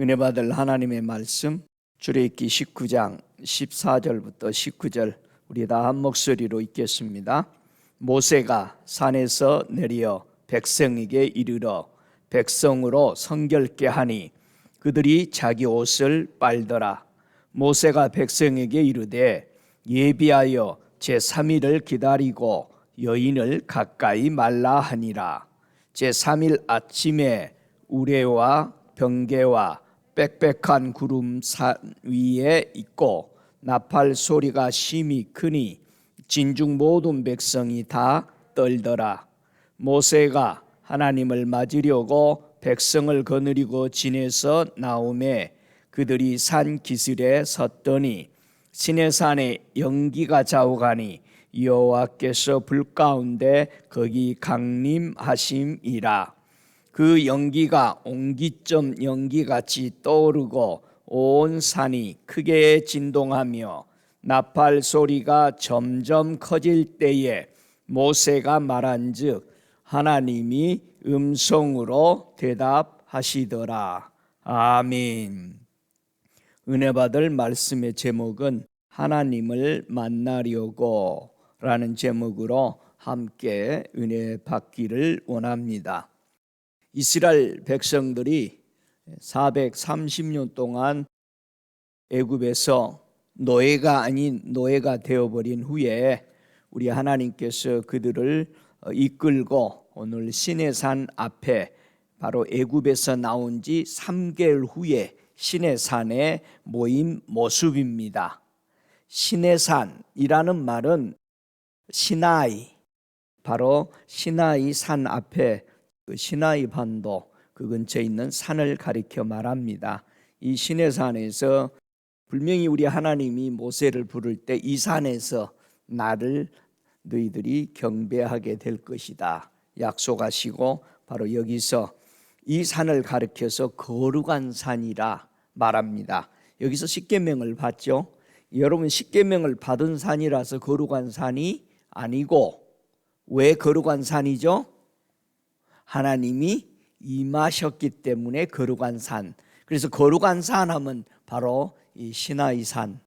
은혜 받을 하나님의 말씀 출애굽기 19장 14절부터 19절 우리 다 한 목소리로 읽겠습니다. 모세가 산에서 내려 백성에게 이르러 백성으로 성결케 하니 그들이 자기 옷을 빨더라. 모세가 백성에게 이르되 예비하여 제3일을 기다리고 여인을 가까이 말라 하니라. 제3일 아침에 우레와 번개와 빽빽한 구름 산 위에 있고 나팔 소리가 심히 크니 진중 모든 백성이 다 떨더라. 모세가 하나님을 맞으려고 백성을 거느리고 진에서 나오매 그들이 산 기슭에 섰더니 시내산에 연기가 좌우가니 여호와께서 불 가운데 거기 강림하심이라. 그 연기가 옹기점 연기같이 떠오르고 온 산이 크게 진동하며 나팔 소리가 점점 커질 때에 모세가 말한즉 하나님이 음성으로 대답하시더라. 아멘. 은혜 받을 말씀의 제목은 하나님을 만나려고 라는 제목으로 함께 은혜 받기를 원합니다. 이스라엘 백성들이 430년 동안 애굽에서 노예가 아닌 노예가 되어버린 후에 우리 하나님께서 그들을 이끌고 오늘 시내산 앞에 바로 애굽에서 나온 지 3개월 후에 시내산에 모인 모습입니다. 시내산이라는 말은 시나이, 바로 시나이 산 앞에 그 시나이 반도 그 근처에 있는 산을 가리켜 말합니다. 이 시내산에서 분명히 우리 하나님이 모세를 부를 때 이 산에서 나를 너희들이 경배하게 될 것이다 약속하시고 바로 여기서 이 산을 가리켜서 거룩한 산이라 말합니다. 여기서 십계명을 받죠. 여러분 십계명을 받은 산이라서 거룩한 산이 아니고 왜 거룩한 산이죠? 하나님이 임하셨기 때문에 거룩한 산. 그래서 거룩한 산 하면 바로 이 시나이 산,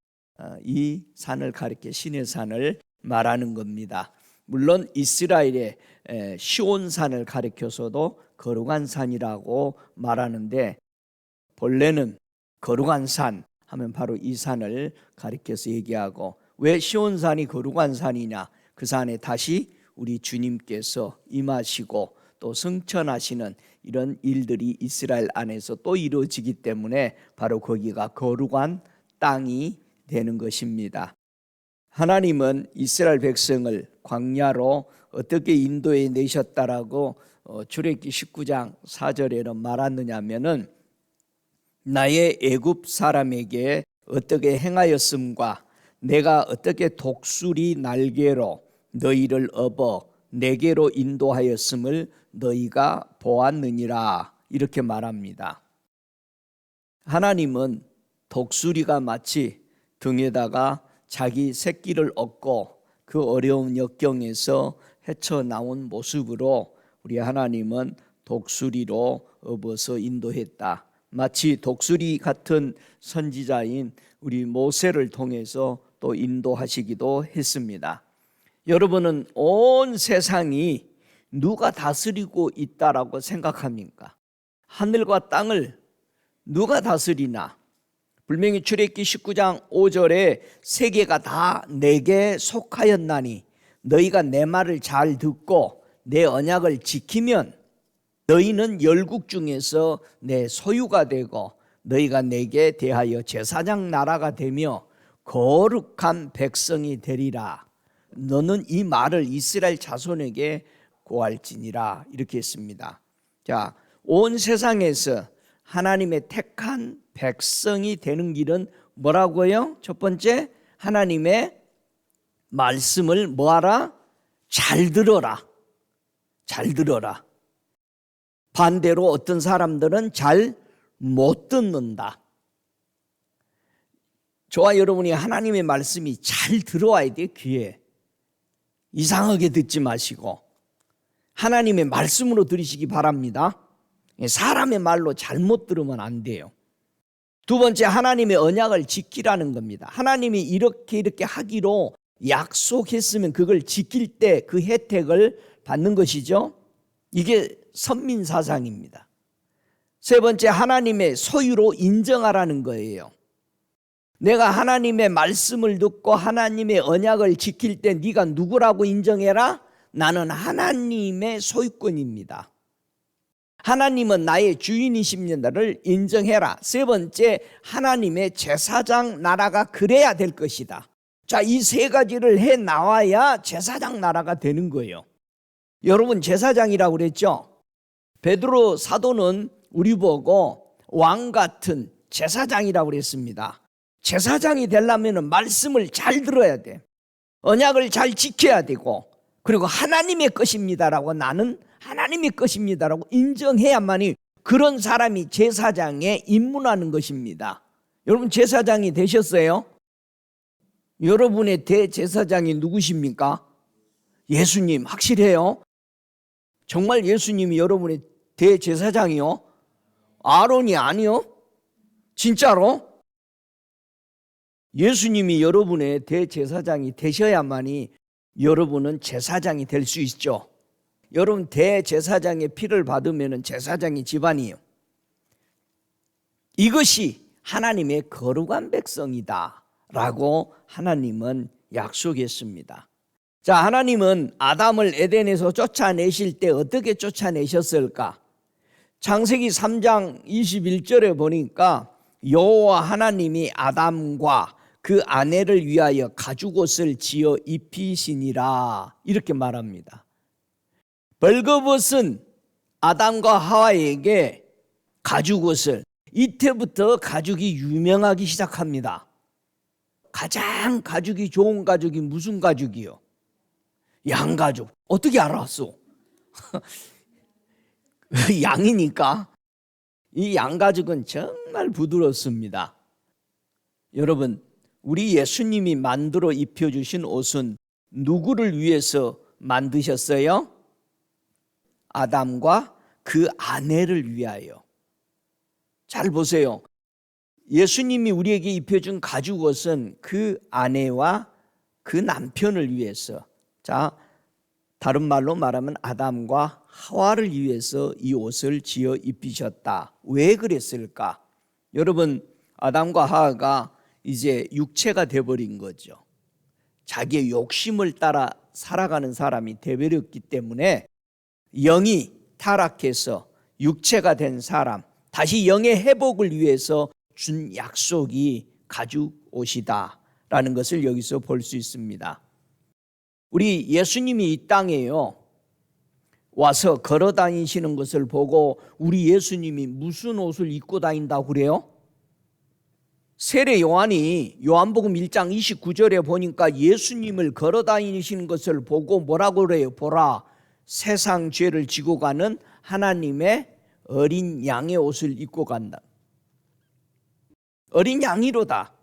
이 산을 가리켜 시내산을 말하는 겁니다. 물론 이스라엘의 시온산을 가리켜서도 거룩한 산이라고 말하는데 본래는 거룩한 산 하면 바로 이 산을 가리켜서 얘기하고, 왜 시온산이 거룩한 산이냐? 그 산에 다시 우리 주님께서 임하시고 또 승천하시는 이런 일들이 이스라엘 안에서 또 이루어지기 때문에 바로 거기가 거룩한 땅이 되는 것입니다. 하나님은 이스라엘 백성을 광야로 어떻게 인도해 내셨다라고 출애굽기 19장 4절에는 말하느냐면은 나의 애굽 사람에게 어떻게 행하였음과 내가 어떻게 독수리 날개로 너희를 업어 내게로 인도하였음을 너희가 보았느니라 이렇게 말합니다. 하나님은 독수리가 마치 등에다가 자기 새끼를 업고 그 어려운 역경에서 헤쳐나온 모습으로 우리 하나님은 독수리로 업어서 인도했다. 마치 독수리 같은 선지자인 우리 모세를 통해서 또 인도하시기도 했습니다. 여러분은 온 세상이 누가 다스리고 있다라고 생각합니까? 하늘과 땅을 누가 다스리나? 분명히 출애굽기 19장 5절에 세계가 다 내게 속하였나니 너희가 내 말을 잘 듣고 내 언약을 지키면 너희는 열국 중에서 내 소유가 되고 너희가 내게 대하여 제사장 나라가 되며 거룩한 백성이 되리라. 너는 이 말을 이스라엘 자손에게 고할지니라 이렇게 했습니다. 자, 온 세상에서 하나님의 택한 백성이 되는 길은 뭐라고요? 첫 번째, 하나님의 말씀을 뭐하라? 잘 들어라. 잘 들어라. 반대로 어떤 사람들은 잘 못 듣는다. 저와 여러분이 하나님의 말씀이 잘 들어와야 돼요. 귀에 이상하게 듣지 마시고 하나님의 말씀으로 들으시기 바랍니다. 사람의 말로 잘못 들으면 안 돼요. 두 번째, 하나님의 언약을 지키라는 겁니다. 하나님이 이렇게 하기로 약속했으면 그걸 지킬 때 그 혜택을 받는 것이죠. 이게 선민사상입니다. 세 번째, 하나님의 소유로 인정하라는 거예요. 내가 하나님의 말씀을 듣고 하나님의 언약을 지킬 때 네가 누구라고 인정해라? 나는 하나님의 소유권입니다. 하나님은 나의 주인이십니다를 인정해라. 세 번째, 하나님의 제사장 나라가 그래야 될 것이다. 자, 이 세 가지를 해 나와야 제사장 나라가 되는 거예요. 여러분, 제사장이라고 그랬죠? 베드로 사도는 우리 보고 왕 같은 제사장이라고 그랬습니다. 제사장이 되려면 말씀을 잘 들어야 돼. 언약을 잘 지켜야 되고, 그리고 하나님의 것입니다라고, 나는 하나님의 것입니다라고 인정해야만이 그런 사람이 제사장에 입문하는 것입니다. 여러분, 제사장이 되셨어요? 여러분의 대제사장이 누구십니까? 예수님. 확실해요? 정말 예수님이 여러분의 대제사장이요? 아론이 아니요? 진짜로? 예수님이 여러분의 대제사장이 되셔야만이 여러분은 제사장이 될 수 있죠. 여러분, 대제사장의 피를 받으면 제사장의 집안이에요. 이것이 하나님의 거룩한 백성이다 라고 하나님은 약속했습니다. 자, 하나님은 아담을 에덴에서 쫓아내실 때 어떻게 쫓아내셨을까? 창세기 3장 21절에 보니까 여호와 하나님이 아담과 그 아내를 위하여 가죽옷을 지어 입히시니라, 이렇게 말합니다. 벌거벗은 아담과 하와에게 가죽옷을, 이때부터 가죽이 유명하기 시작합니다. 가장 가죽이 좋은 가죽이 무슨 가죽이요? 양가죽. 어떻게 알았어? 양이니까. 이 양가죽은 정말 부드럽습니다. 여러분, 우리 예수님이 만들어 입혀주신 옷은 누구를 위해서 만드셨어요? 아담과 그 아내를 위하여. 잘 보세요. 예수님이 우리에게 입혀준 가죽옷은 그 아내와 그 남편을 위해서, 자, 다른 말로 말하면 아담과 하와를 위해서 이 옷을 지어 입히셨다. 왜 그랬을까? 여러분, 아담과 하와가 이제 육체가 돼버린 거죠. 자기의 욕심을 따라 살아가는 사람이 돼버렸기 때문에 영이 타락해서 육체가 된 사람, 다시 영의 회복을 위해서 준 약속이 가죽옷이다 라는 것을 여기서 볼 수 있습니다. 우리 예수님이 이 땅에요 와서 걸어 다니시는 것을 보고 우리 예수님이 무슨 옷을 입고 다닌다고 그래요? 세례 요한이 요한복음 1장 29절에 보니까 예수님을 걸어 다니시는 것을 보고 뭐라고 그래요? 보라, 세상 죄를 지고 가는 하나님의 어린 양의 옷을 입고 간다. 어린 양이로다.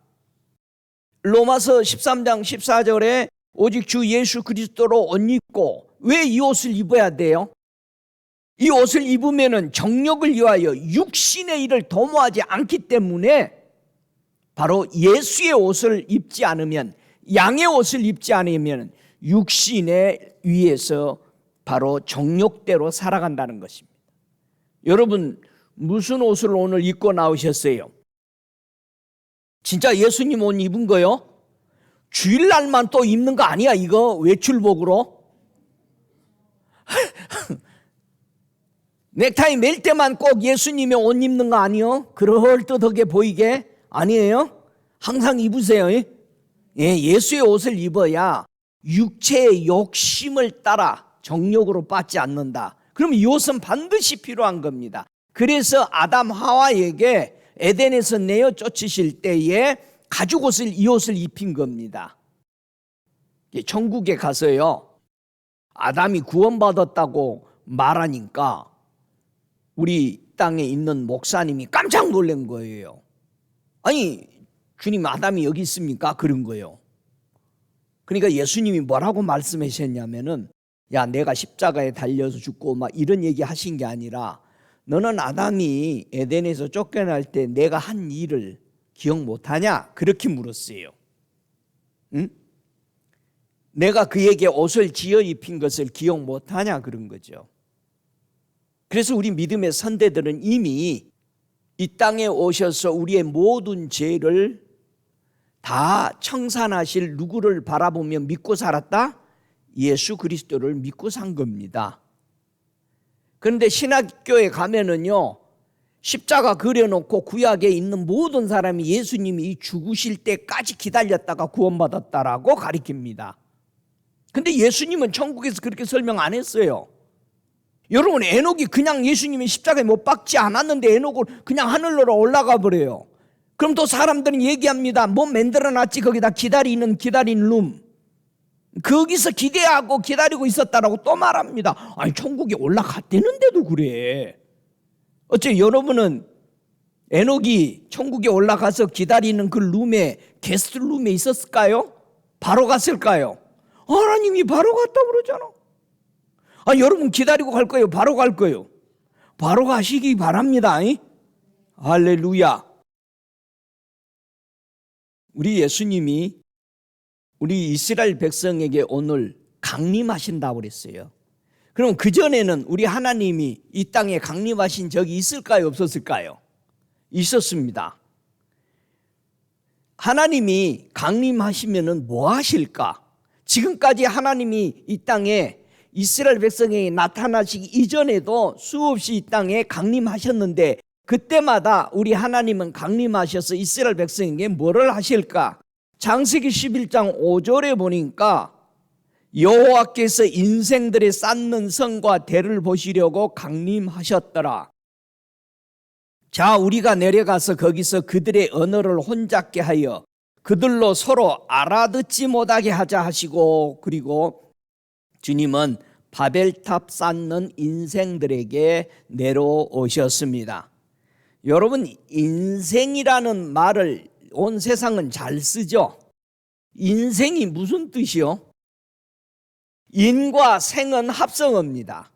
로마서 13장 14절에 오직 주 예수 그리스도로 옷 입고, 왜 이 옷을 입어야 돼요? 이 옷을 입으면 정욕을 위하여 육신의 일을 도모하지 않기 때문에, 바로 예수의 옷을 입지 않으면, 양의 옷을 입지 않으면 육신에 의해서 바로 정욕대로 살아간다는 것입니다. 여러분, 무슨 옷을 오늘 입고 나오셨어요? 진짜 예수님 옷 입은 거요? 주일날만 또 입는 거 아니야? 이거 외출복으로? 넥타이 멜 때만 꼭 예수님의 옷 입는 거 아니요? 그럴듯하게 보이게? 아니에요? 항상 입으세요. 예, 예수의 옷을 입어야 육체의 욕심을 따라 정욕으로 빠지지 않는다. 그럼 이 옷은 반드시 필요한 겁니다. 그래서 아담 하와에게 에덴에서 내어 쫓으실 때에 가죽옷을, 이 옷을 입힌 겁니다. 천국에 가서요 아담이 구원받았다고 말하니까 우리 땅에 있는 목사님이 깜짝 놀란 거예요. 아니, 주님, 아담이 여기 있습니까? 그런 거예요. 그러니까 예수님이 뭐라고 말씀하셨냐면은, 야, 내가 십자가에 달려서 죽고 막 이런 얘기 하신 게 아니라, 너는 아담이 에덴에서 쫓겨날 때 내가 한 일을 기억 못하냐? 그렇게 물었어요. 응? 내가 그에게 옷을 지어 입힌 것을 기억 못하냐? 그런 거죠. 그래서 우리 믿음의 선대들은 이미 이 땅에 오셔서 우리의 모든 죄를 다 청산하실 누구를 바라보며 믿고 살았다? 예수 그리스도를 믿고 산 겁니다. 그런데 신학교에 가면은요, 십자가 그려놓고 구약에 있는 모든 사람이 예수님이 죽으실 때까지 기다렸다가 구원받았다라고 가리킵니다. 근데 예수님은 천국에서 그렇게 설명 안 했어요. 여러분, 에녹이 그냥 예수님이 십자가에 못 박지 않았는데 에녹을 그냥 하늘로 올라가 버려요. 그럼 또 사람들은 얘기합니다. 뭐 만들어놨지 거기다 기다리는 룸. 거기서 기대하고 기다리고 있었다라고 또 말합니다. 아니, 천국에 올라갔다는데도 그래. 어째 여러분은 에녹이 천국에 올라가서 기다리는 그 룸에, 게스트 룸에 있었을까요? 바로 갔을까요? 하나님이 바로 갔다 그러잖아. 여러분 기다리고 갈 거예요? 바로 갈 거예요? 바로 가시기 바랍니다. 할렐루야. 우리 예수님이 우리 이스라엘 백성에게 오늘 강림하신다고 그랬어요. 그럼 그전에는 우리 하나님이 이 땅에 강림하신 적이 있을까요? 없었을까요? 있었습니다. 하나님이 강림하시면은 뭐 하실까? 지금까지 하나님이 이 땅에 이스라엘 백성에게 나타나시기 이전에도 수없이 이 땅에 강림하셨는데 그때마다 우리 하나님은 강림하셔서 이스라엘 백성에게 뭐를 하실까? 창세기 11장 5절에 보니까 여호와께서 인생들이 쌓는 성과 대를 보시려고 강림하셨더라. 자, 우리가 내려가서 거기서 그들의 언어를 혼잡게 하여 그들로 서로 알아듣지 못하게 하자 하시고, 그리고 주님은 바벨탑 쌓는 인생들에게 내려오셨습니다. 여러분, 인생이라는 말을 온 세상은 잘 쓰죠. 인생이 무슨 뜻이요? 인과 생은 합성어입니다.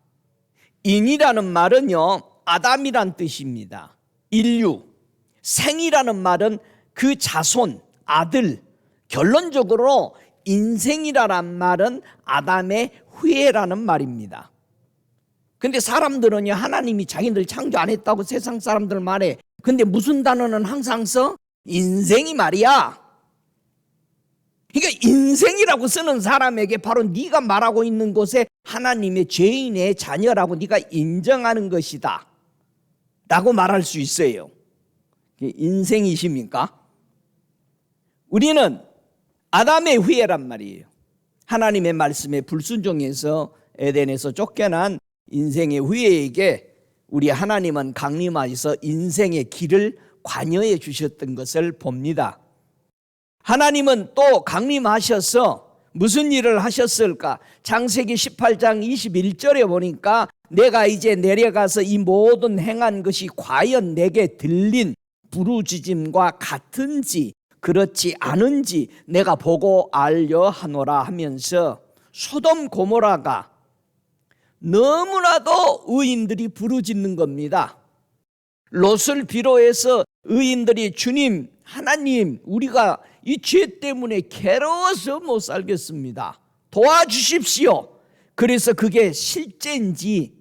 인이라는 말은요, 아담이란 뜻입니다. 인류. 생이라는 말은 그 자손, 아들. 결론적으로 인생이라는 말은 아담의 후예라는 말입니다. 근데 사람들은요, 하나님이 자기들 창조 안 했다고 세상 사람들 말해. 근데 무슨 단어는 항상 써? 인생이 말이야. 그러니까 인생이라고 쓰는 사람에게 바로 네가 말하고 있는 곳에 하나님의 죄인의 자녀라고 네가 인정하는 것이다 라고 말할 수 있어요. 인생이십니까? 우리는 아담의 후예란 말이에요. 하나님의 말씀에 불순종해서 에덴에서 쫓겨난 인생의 후예에게 우리 하나님은 강림하셔서 인생의 길을 관여해 주셨던 것을 봅니다. 하나님은 또 강림하셔서 무슨 일을 하셨을까? 창세기 18장 21절에 보니까 내가 이제 내려가서 이 모든 행한 것이 과연 내게 들린 부르짖음과 같은지 그렇지 않은지 내가 보고 알려 하노라 하면서 소돔 고모라가 너무나도 의인들이 부르짖는 겁니다. 롯을 비롯해서 의인들이 주님, 하나님, 우리가 이 죄 때문에 괴로워서 못 살겠습니다. 도와주십시오. 그래서 그게 실제인지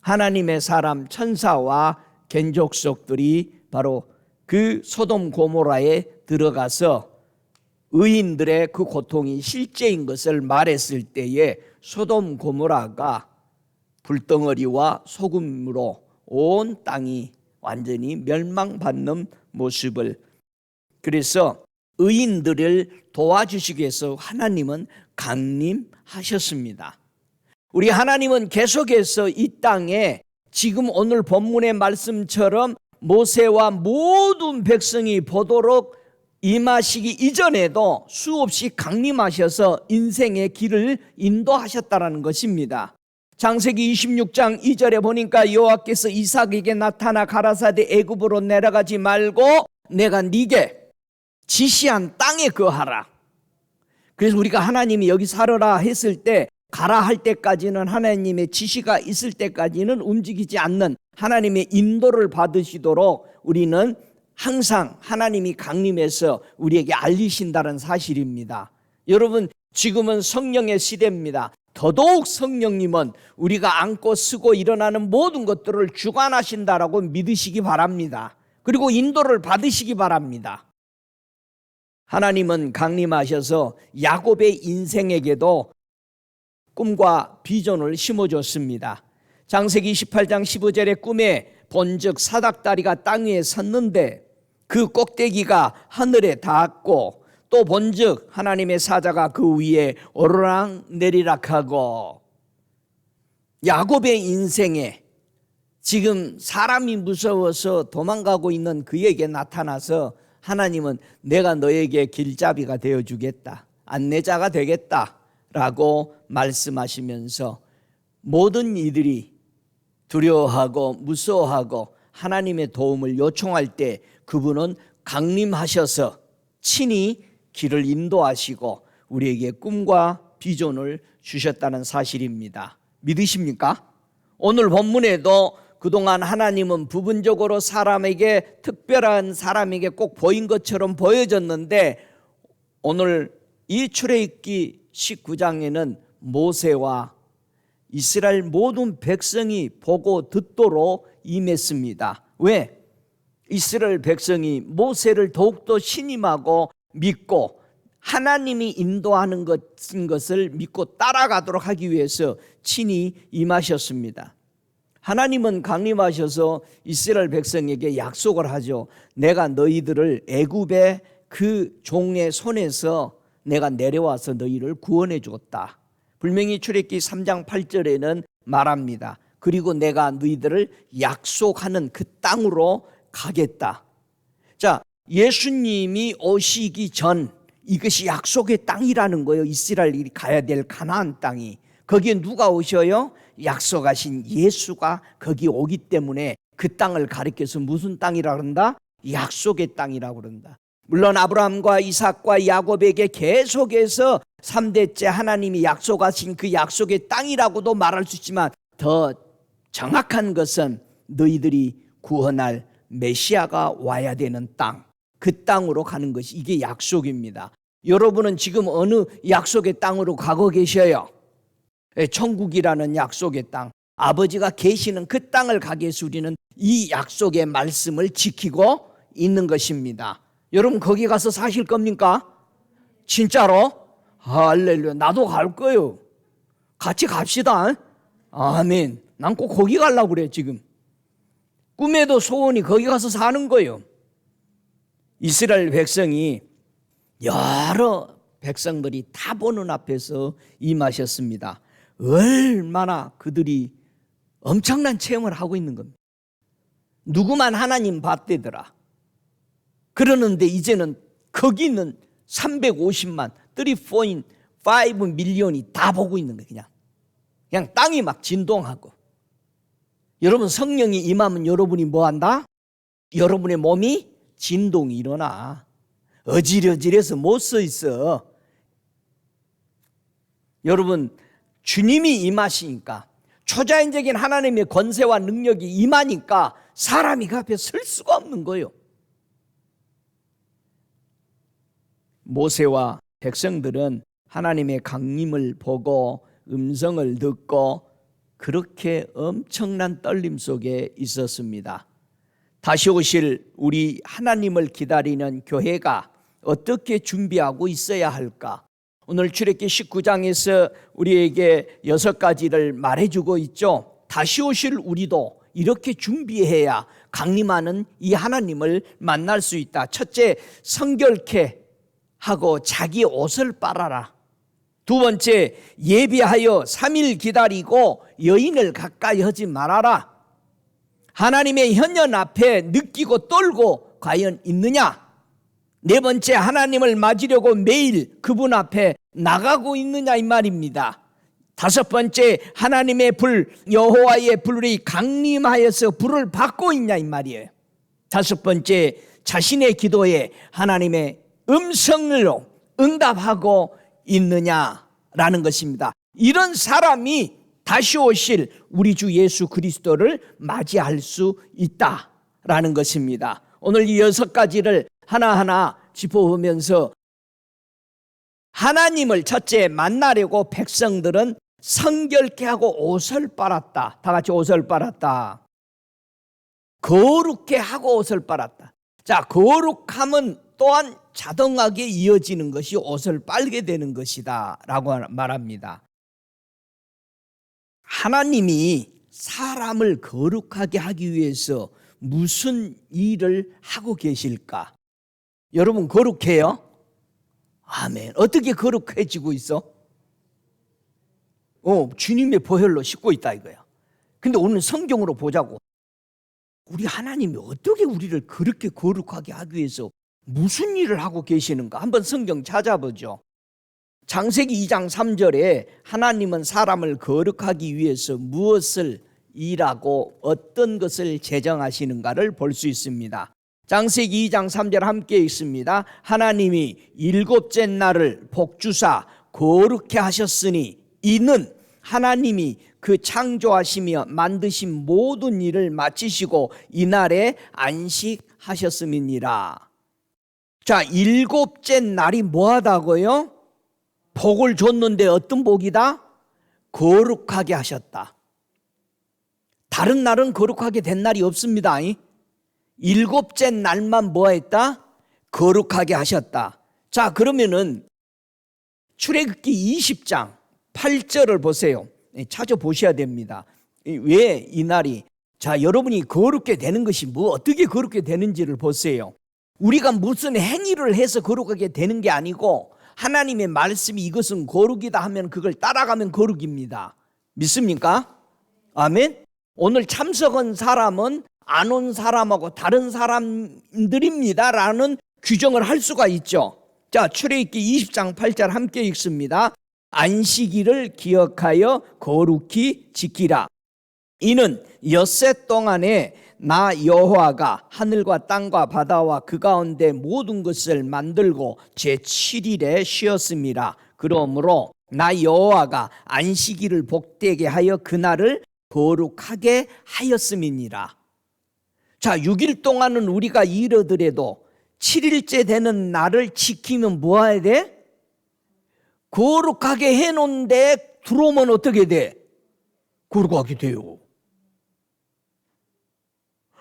하나님의 사람 천사와 견족속들이 바로 그 소돔 고모라에 들어가서 의인들의 그 고통이 실제인 것을 말했을 때에 소돔 고모라가 불덩어리와 소금으로 온 땅이 완전히 멸망받는 모습을, 그래서 의인들을 도와주시기 위해서 하나님은 강림하셨습니다. 우리 하나님은 계속해서 이 땅에 지금 오늘 본문의 말씀처럼 모세와 모든 백성이 보도록 임하시기 이전에도 수없이 강림하셔서 인생의 길을 인도하셨다는 것입니다. 창세기 26장 2절에 보니까 여호와께서 이삭에게 나타나 가라사대 애굽으로 내려가지 말고 내가 네게 지시한 땅에 거하라. 그래서 우리가 하나님이 여기 살아라 했을 때 가라 할 때까지는, 하나님의 지시가 있을 때까지는 움직이지 않는 하나님의 인도를 받으시도록 우리는 항상 하나님이 강림해서 우리에게 알리신다는 사실입니다. 여러분, 지금은 성령의 시대입니다. 더더욱 성령님은 우리가 안고 쓰고 일어나는 모든 것들을 주관하신다라고 믿으시기 바랍니다. 그리고 인도를 받으시기 바랍니다. 하나님은 강림하셔서 야곱의 인생에게도 꿈과 비전을 심어줬습니다. 창세기 28장 15절의 꿈에 본즉 사닥다리가 땅 위에 섰는데 그 꼭대기가 하늘에 닿았고, 또 본즉 하나님의 사자가 그 위에 오르락 내리락 하고, 야곱의 인생에 지금 사람이 무서워서 도망가고 있는 그에게 나타나서 하나님은 내가 너에게 길잡이가 되어주겠다, 안내자가 되겠다 라고 말씀하시면서 모든 이들이 두려워하고 무서워하고 하나님의 도움을 요청할 때 그분은 강림하셔서 친히 길을 인도하시고 우리에게 꿈과 비전을 주셨다는 사실입니다. 믿으십니까? 오늘 본문에도 그동안 하나님은 부분적으로 사람에게, 특별한 사람에게 꼭 보인 것처럼 보여졌는데, 오늘 이 출애굽기 19장에는 모세와 이스라엘 모든 백성이 보고 듣도록 임했습니다. 왜? 이스라엘 백성이 모세를 더욱더 신임하고 믿고 하나님이 인도하는 것을 믿고 따라가도록 하기 위해서 친히 임하셨습니다. 하나님은 강림하셔서 이스라엘 백성에게 약속을 하죠. 내가 너희들을 애굽의 그 종의 손에서 내가 내려와서 너희를 구원해 주었다. 분명히 출애굽기 3장 8절에는 말합니다. 그리고 내가 너희들을 약속하는 그 땅으로 가겠다. 자, 예수님이 오시기 전 이것이 약속의 땅이라는 거예요. 이스라엘이 가야 될 가나안 땅이. 거기에 누가 오셔요? 약속하신 예수가 거기 오기 때문에 그 땅을 가리켜서 무슨 땅이라고 그런다? 약속의 땅이라고 그런다. 물론 아브라함과 이삭과 야곱에게 계속해서 3대째 하나님이 약속하신 그 약속의 땅이라고도 말할 수 있지만, 더 정확한 것은 너희들이 구원할 메시아가 와야 되는 땅, 그 땅으로 가는 것이 이게 약속입니다. 여러분은 지금 어느 약속의 땅으로 가고 계셔요? 천국이라는 약속의 땅, 아버지가 계시는 그 땅을 가기 위해서 우리는 이 약속의 말씀을 지키고 있는 것입니다. 여러분 거기 가서 사실 겁니까? 진짜로? 할렐루야. 나도 갈 거예요. 같이 갑시다. 아멘. 난 꼭 거기 가려고 그래. 지금 꿈에도 소원이 거기 가서 사는 거예요. 이스라엘 백성이, 여러 백성들이 다 보는 앞에서 임하셨습니다. 얼마나 그들이 엄청난 체험을 하고 있는 겁니다. 누구만 하나님 봤대더라. 그러는데 이제는 거기 있는 350만 3.5 밀리언이 다 보고 있는 거예요. 그냥 땅이 막 진동하고. 여러분 성령이 임하면 여러분이 뭐 한다? 여러분의 몸이 진동이 일어나. 어지러지해서 못 서 있어. 여러분 주님이 임하시니까, 초자연적인 하나님의 권세와 능력이 임하니까 사람이 그 앞에 설 수가 없는 거예요. 모세와 백성들은 하나님의 강림을 보고 음성을 듣고 그렇게 엄청난 떨림 속에 있었습니다. 다시 오실 우리 하나님을 기다리는 교회가 어떻게 준비하고 있어야 할까? 오늘 출애굽기 19장에서 우리에게 6가지를 말해주고 있죠. 다시 오실 우리도 이렇게 준비해야 강림하는 이 하나님을 만날 수 있다. 첫째, 성결케 하고 자기 옷을 빨아라. 두 번째, 예비하여 3일 기다리고 여인을 가까이 하지 말아라. 하나님의 현현 앞에 느끼고 떨고 과연 있느냐? 네 번째, 하나님을 맞으려고 매일 그분 앞에 나가고 있느냐 이 말입니다. 다섯 번째, 하나님의 불, 여호와의 불이 강림하여서 불을 받고 있냐 이 말이에요. 다섯 번째, 자신의 기도에 하나님의 음성으로 응답하고 있느냐라는 것입니다. 이런 사람이 다시 오실 우리 주 예수 그리스도를 맞이할 수 있다라는 것입니다. 오늘 이 6가지를 하나하나 짚어보면서 하나님을 첫째 만나려고 백성들은 성결케 하고 옷을 빨았다. 다 같이 옷을 빨았다. 거룩케 하고 옷을 빨았다. 자, 거룩함은 또한 자동하게 이어지는 것이 옷을 빨게 되는 것이다 라고 말합니다. 하나님이 사람을 거룩하게 하기 위해서 무슨 일을 하고 계실까? 여러분 거룩해요? 아멘. 어떻게 거룩해지고 있어? 주님의 보혈로 씻고 있다 이거야. 근데 오늘 성경으로 보자고. 우리 하나님이 어떻게 우리를 그렇게 거룩하게 하기 위해서 무슨 일을 하고 계시는가? 한번 성경 찾아보죠. 창세기 2장 3절에 하나님은 사람을 거룩하기 위해서 무엇을 일하고 어떤 것을 제정하시는가를 볼 수 있습니다. 창세기 2장 3절 함께 읽습니다. 하나님이 7째 날을 복주사 거룩해 하셨으니 이는 하나님이 그 창조하시며 만드신 모든 일을 마치시고 이날에 안식하셨음이니라. 자, 7째 날이 뭐하다고요? 복을 줬는데 어떤 복이다? 거룩하게 하셨다. 다른 날은 거룩하게 된 날이 없습니다. 7째 날만 뭐했다? 거룩하게 하셨다. 자, 그러면은 출애굽기 20장 8절을 보세요. 찾아보셔야 됩니다. 왜 이 날이? 자, 여러분이 거룩게 되는 것이 어떻게 거룩게 되는지를 보세요. 우리가 무슨 행위를 해서 거룩하게 되는 게 아니고 하나님의 말씀이 이것은 거룩이다 하면 그걸 따라가면 거룩입니다. 믿습니까? 아멘. 오늘 참석한 사람은 안 온 사람하고 다른 사람들입니다 라는 규정을 할 수가 있죠. 자, 출애굽기 20장 8절 함께 읽습니다. 안식일을 기억하여 거룩히 지키라. 이는 엿새 동안에 나 여호와가 하늘과 땅과 바다와 그 가운데 모든 것을 만들고 제7일에 쉬었음이라. 그러므로 나 여호와가 안식일을 복되게 하여 그날을 거룩하게 하였음이니라. 자, 6일 동안은 우리가 일하더라도 7일째 되는 날을 지키면 뭐 해야 돼? 거룩하게 해놓은데 들어오면 어떻게 돼? 거룩하게 돼요.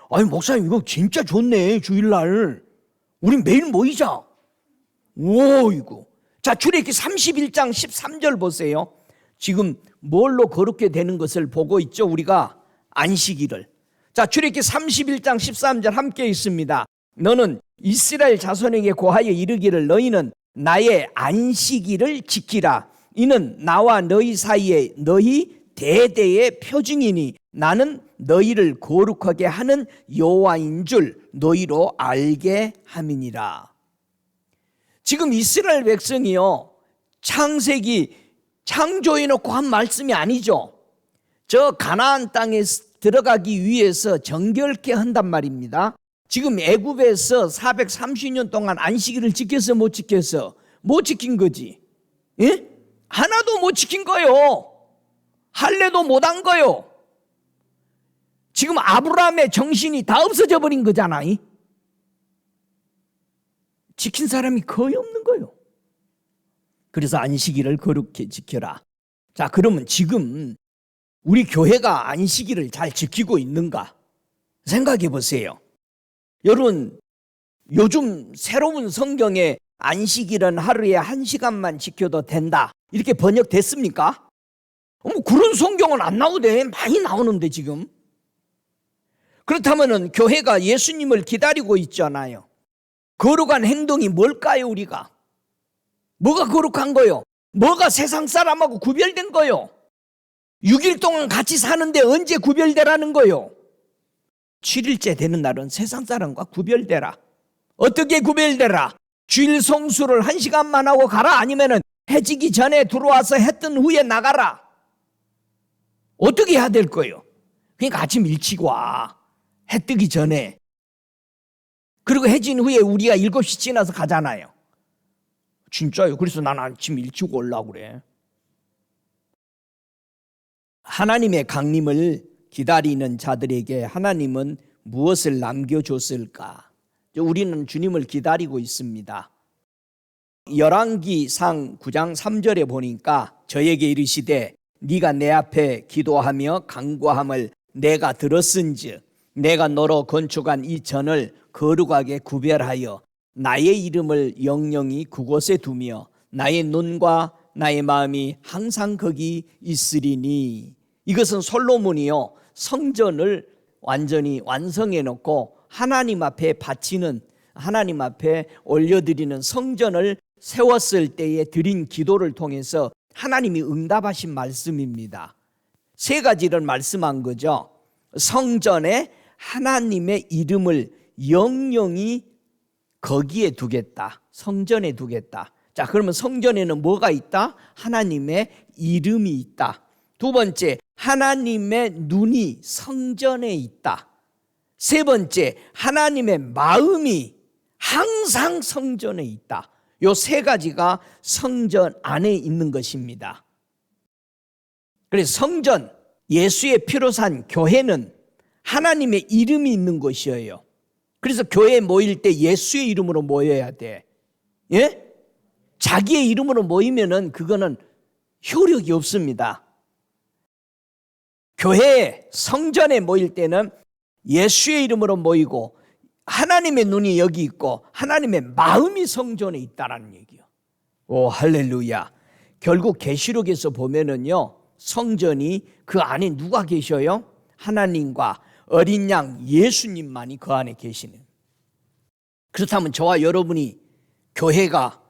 아니 목사님 이거 진짜 좋네. 주일날 우리 매일 모이자. 오 이거. 자, 출애굽기 31장 13절 보세요. 지금 뭘로 거룩게 되는 것을 보고 있죠? 우리가 안식일을. 자, 출애굽기 31장 13절 함께 있습니다. 너는 이스라엘 자손에게 고하여 이르기를 너희는 나의 안식일을 지키라. 이는 나와 너희 사이에 너희 대대의 표징이니 나는 너희를 거룩하게 하는 여호와인 줄 너희로 알게 함이니라. 지금 이스라엘 백성이요, 창세기 창조해놓고 한 말씀이 아니죠. 저 가나안 땅에 들어가기 위해서 정결케 한단 말입니다. 지금 애굽에서 430년 동안 안식일을 지켜서 못 지켜서 못 지킨 거지. 예? 하나도 못 지킨 거요. 할례도 못한 거요. 지금 아브라함의 정신이 다 없어져 버린 거잖아. 지킨 사람이 거의 없는 거요. 그래서 안식일을 거룩히 지켜라. 자, 그러면 지금 우리 교회가 안식일을 잘 지키고 있는가 생각해 보세요. 여러분, 요즘 새로운 성경에 안식일은 하루에 1시간만 지켜도 된다 이렇게 번역됐습니까? 그런 성경은 안 나오대. 많이 나오는데 지금. 그렇다면 교회가 예수님을 기다리고 있잖아요. 거룩한 행동이 뭘까요? 우리가 뭐가 거룩한 거요? 뭐가 세상 사람하고 구별된 거요? 6일 동안 같이 사는데 언제 구별되라는 거요? 7일째 되는 날은 세상 사람과 구별되라. 어떻게 구별되라? 주일 성수를 1시간만 하고 가라? 아니면은 해 지기 전에 들어와서 해 뜬 후에 나가라? 어떻게 해야 될 거예요? 그러니까 아침 일찍 와. 해 뜨기 전에. 그리고 해진 후에 우리가 7시 지나서 가잖아요. 진짜요. 그래서 난 아침 일찍 오려고 그래. 하나님의 강림을 기다리는 자들에게 하나님은 무엇을 남겨줬을까? 우리는 주님을 기다리고 있습니다. 열왕기상 9장 3절에 보니까 저에게 이르시되 네가 내 앞에 기도하며 간구함을 내가 들었은즉 내가 너로 건축한 이 전을 거룩하게 구별하여 나의 이름을 영영히 그곳에 두며 나의 눈과 나의 마음이 항상 거기 있으리니. 이것은 솔로몬이요 성전을 완전히 완성해 놓고 하나님 앞에 바치는, 하나님 앞에 올려드리는 성전을 세웠을 때에 드린 기도를 통해서 하나님이 응답하신 말씀입니다. 세 가지를 말씀한 거죠. 성전에 하나님의 이름을 영영히 거기에 두겠다. 성전에 두겠다. 자, 그러면 성전에는 뭐가 있다? 하나님의 이름이 있다. 두 번째, 하나님의 눈이 성전에 있다. 세 번째, 하나님의 마음이 항상 성전에 있다. 요 세 가지가 성전 안에 있는 것입니다. 그래서 성전, 예수의 피로 산 교회는 하나님의 이름이 있는 것이에요. 그래서 교회에 모일 때 예수의 이름으로 모여야 돼. 예? 자기의 이름으로 모이면은 그거는 효력이 없습니다. 교회 성전에 모일 때는 예수의 이름으로 모이고 하나님의 눈이 여기 있고 하나님의 마음이 성전에 있다라는 얘기예요. 오, 할렐루야. 결국 계시록에서 보면은요, 성전이 그 안에 누가 계셔요? 하나님과 어린 양 예수님만이 그 안에 계시는. 그렇다면 저와 여러분이 교회가,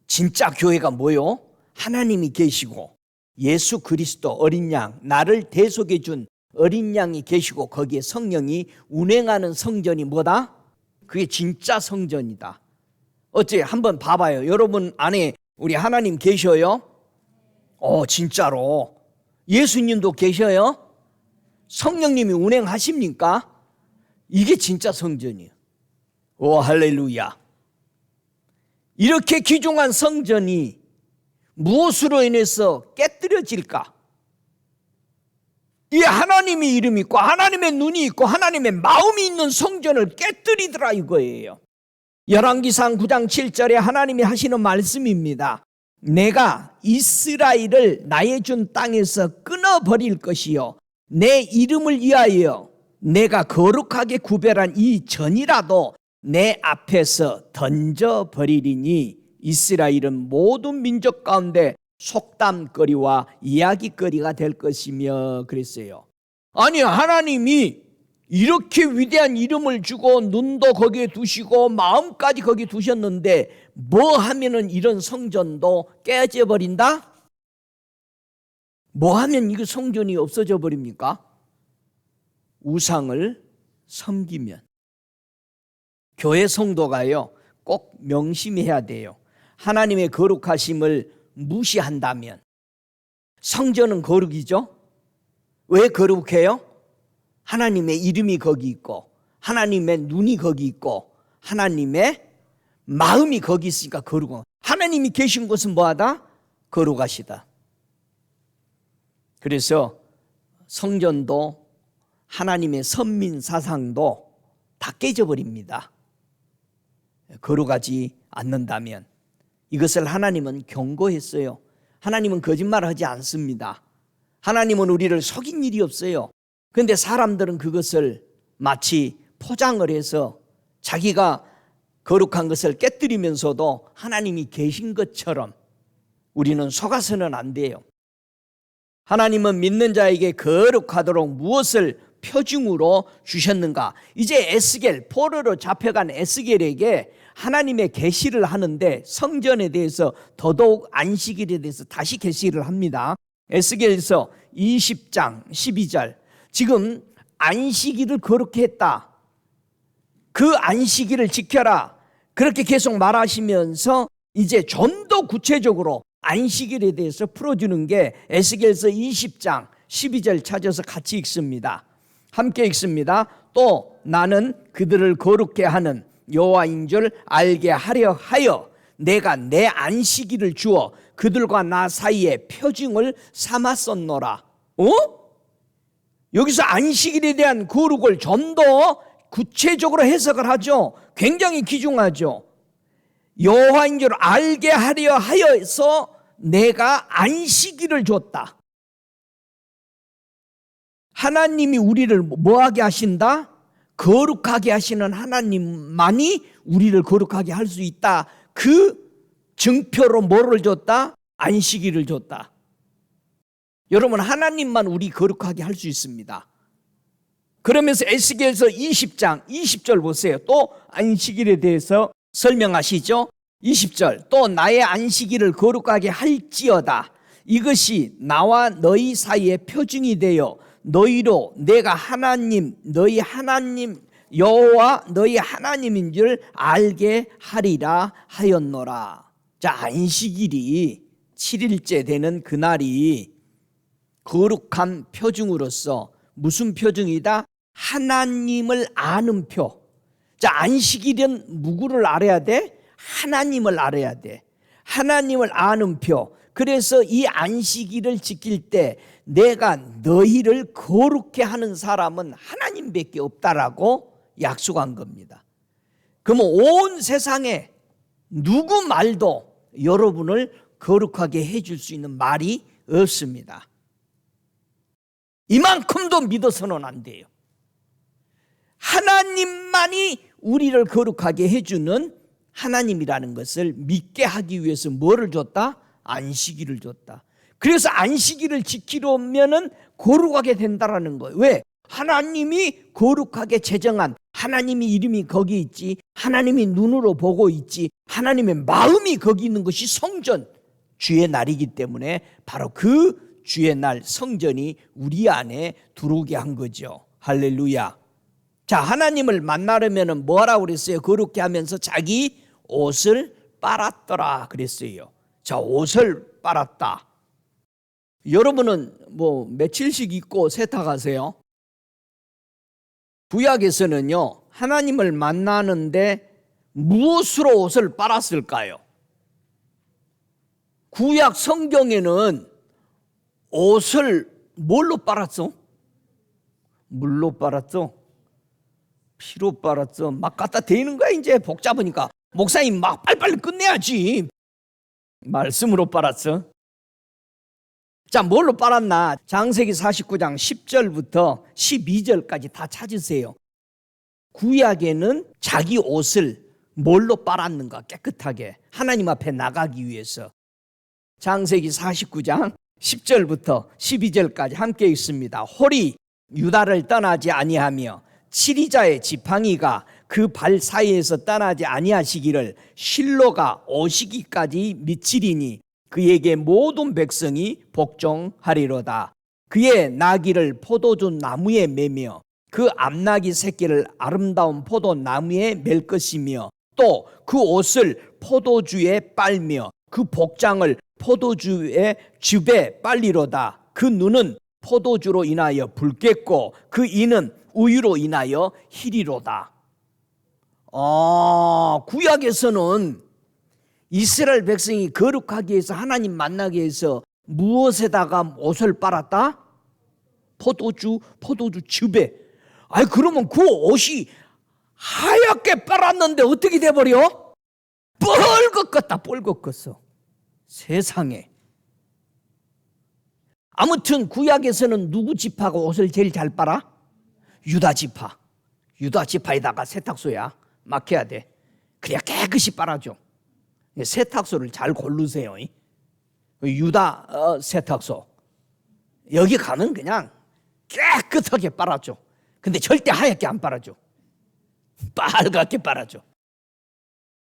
진짜 교회가 뭐요? 하나님이 계시고 예수 그리스도 어린 양, 나를 대속해 준 어린 양이 계시고 거기에 성령이 운행하는 성전이 뭐다? 그게 진짜 성전이다. 어째 한번 봐봐요. 여러분 안에 우리 하나님 계셔요? 진짜로. 예수님도 계셔요? 성령님이 운행하십니까? 이게 진짜 성전이에요. 오, 할렐루야. 이렇게 귀중한 성전이 무엇으로 인해서 깨뜨려질까? 이 하나님의 이름이 있고 하나님의 눈이 있고 하나님의 마음이 있는 성전을 깨뜨리더라 이거예요. 열왕기상 9장 7절에 하나님이 하시는 말씀입니다. 내가 이스라엘을 나의 준 땅에서 끊어버릴 것이요 내 이름을 위하여 내가 거룩하게 구별한 이 전이라도 내 앞에서 던져버리리니 이스라엘은 모든 민족 가운데 속담거리와 이야기거리가 될 것이며 그랬어요. 아니, 하나님이 이렇게 위대한 이름을 주고 눈도 거기에 두시고 마음까지 거기에 두셨는데 뭐 하면은 이런 성전도 깨져 버린다? 뭐 하면 이거 성전이 없어져 버립니까? 우상을 섬기면. 교회 성도가요 꼭 명심해야 돼요. 하나님의 거룩하심을 무시한다면. 성전은 거룩이죠. 왜 거룩해요? 하나님의 이름이 거기 있고 하나님의 눈이 거기 있고 하나님의 마음이 거기 있으니까 거룩한. 하나님이 계신 곳은 뭐하다? 거룩하시다. 그래서 성전도 하나님의 선민 사상도 다 깨져버립니다. 거룩하지 않는다면. 이것을 하나님은 경고했어요. 하나님은 거짓말하지 않습니다. 하나님은 우리를 속인 일이 없어요. 그런데 사람들은 그것을 마치 포장을 해서 자기가 거룩한 것을 깨뜨리면서도 하나님이 계신 것처럼 우리는 속아서는 안 돼요. 하나님은 믿는 자에게 거룩하도록 무엇을 표징으로 주셨는가? 이제 에스겔, 포로로 잡혀간 에스겔에게 하나님의 계시를 하는데 성전에 대해서 더더욱 안식일에 대해서 다시 계시를 합니다. 에스겔서 20장 12절. 지금 안식일을 거룩히 했다. 그 안식일을 지켜라. 그렇게 계속 말하시면서 이제 좀 더 구체적으로 안식일에 대해서 풀어주는 게 에스겔서 20장 12절 찾아서 같이 읽습니다. 함께 읽습니다. 또 나는 그들을 거룩해 하는 여호와인 줄 알게 하려 하여 내가 내 안식일을 주어 그들과 나 사이에 표징을 삼았었노라. 여기서 안식일에 대한 거룩을 좀 더 구체적으로 해석을 하죠. 굉장히 귀중하죠. 여호와인 줄 알게 하려 하여서 내가 안식일을 줬다. 하나님이 우리를 뭐하게 하신다? 거룩하게 하시는 하나님만이 우리를 거룩하게 할 수 있다. 그 증표로 뭐를 줬다? 안식일을 줬다. 여러분, 하나님만 우리 거룩하게 할 수 있습니다. 그러면서 에스겔서 20장 20절 보세요. 또 안식일에 대해서 설명하시죠. 20절, 또 나의 안식일을 거룩하게 할지어다. 이것이 나와 너희 사이에 표징이 되어 너희로 내가 하나님, 너희 하나님 여호와 너희 하나님인 줄 알게 하리라 하였노라. 자, 안식일이 7일째 되는 그날이 거룩한 표징으로서 무슨 표징이다? 하나님을 아는 표. 자, 안식일은 누구를 알아야 돼? 하나님을 알아야 돼. 하나님을 아는 표. 그래서 이 안식일을 지킬 때 내가 너희를 거룩해 하는 사람은 하나님밖에 없다라고 약속한 겁니다. 그러면 온 세상에 누구 말도 여러분을 거룩하게 해줄 수 있는 말이 없습니다. 이만큼도 믿어서는 안 돼요. 하나님만이 우리를 거룩하게 해주는 하나님이라는 것을 믿게 하기 위해서 뭐를 줬다? 안식일을 줬다. 그래서 안식일을 지키려면은 거룩하게 된다라는 거예요. 왜? 하나님이 거룩하게 제정한, 하나님이 이름이 거기 있지, 하나님이 눈으로 보고 있지, 하나님의 마음이 거기 있는 것이 성전, 주의 날이기 때문에 바로 그 주의 날 성전이 우리 안에 들어오게 한 거죠. 할렐루야. 자, 하나님을 만나려면 뭐라고 그랬어요? 거룩게 하면서 자기 옷을 빨았더라 그랬어요. 자, 옷을 빨았다. 여러분은 뭐 며칠씩 입고 세탁하세요? 구약에서는요, 하나님을 만나는데 무엇으로 옷을 빨았을까요? 구약 성경에는 옷을 뭘로 빨았어? 물로 빨았어? 피로 빨았어? 막 갖다 대는 거야. 이제 복잡하니까 목사님 막 빨리빨리 끝내야지. 말씀으로 빨았어. 자, 뭘로 빨았나? 창세기 49장 10절부터 12절까지 다 찾으세요. 구약에는 자기 옷을 뭘로 빨았는가? 깨끗하게 하나님 앞에 나가기 위해서. 창세기 49장 10절부터 12절까지 함께 읽습니다. 홀이 유다를 떠나지 아니하며 치리자의 지팡이가 그 발 사이에서 떠나지 아니하시기를 실로가 오시기까지 미치리니 그에게 모든 백성이 복종하리로다. 그의 나귀를 포도주 나무에 매며 그 암나귀 새끼를 아름다운 포도나무에 맬 것이며 또 그 옷을 포도주에 빨며 그 복장을 포도주의 즙에 빨리로다. 그 눈은 포도주로 인하여 붉겠고 그 이는 우유로 인하여 희리로다. 구약에서는 이스라엘 백성이 거룩하기 위해서 하나님 만나기 위해서 무엇에다가 옷을 빨았다? 포도주 즙에. 아니 그러면 그 옷이 하얗게 빨았는데 어떻게 돼버려? 뻘겋겠다. 뻘겋겠어. 세상에. 아무튼 구약에서는 누구 지파가 옷을 제일 잘 빨아? 유다 지파. 유다 지파에다가 세탁소야 맡겨야 돼. 그래야 깨끗이 빨아줘. 세탁소를 잘 고르세요. 유다 세탁소. 여기 가면 그냥 깨끗하게 빨아줘. 근데 절대 하얗게 안 빨아줘. 빨갛게 빨아줘.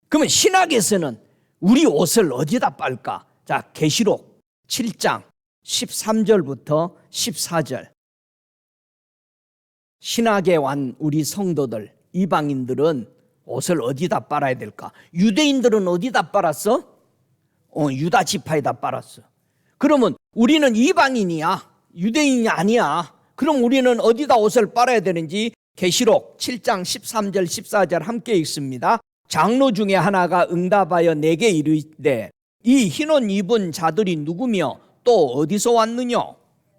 그러면 신학에서는 우리 옷을 어디다 빨까? 자, 계시록 7장 13절부터 14절. 신학에 완 우리 성도들, 이방인들은 옷을 어디다 빨아야 될까? 유대인들은 어디다 빨았어? 유다 지파에다 빨았어. 그러면 우리는 이방인이야. 유대인이 아니야. 그럼 우리는 어디다 옷을 빨아야 되는지 계시록 7장 13절 14절 함께 읽습니다. 장로 중에 하나가 응답하여 내게 이르되 이 흰옷 입은 자들이 누구며 또 어디서 왔느냐?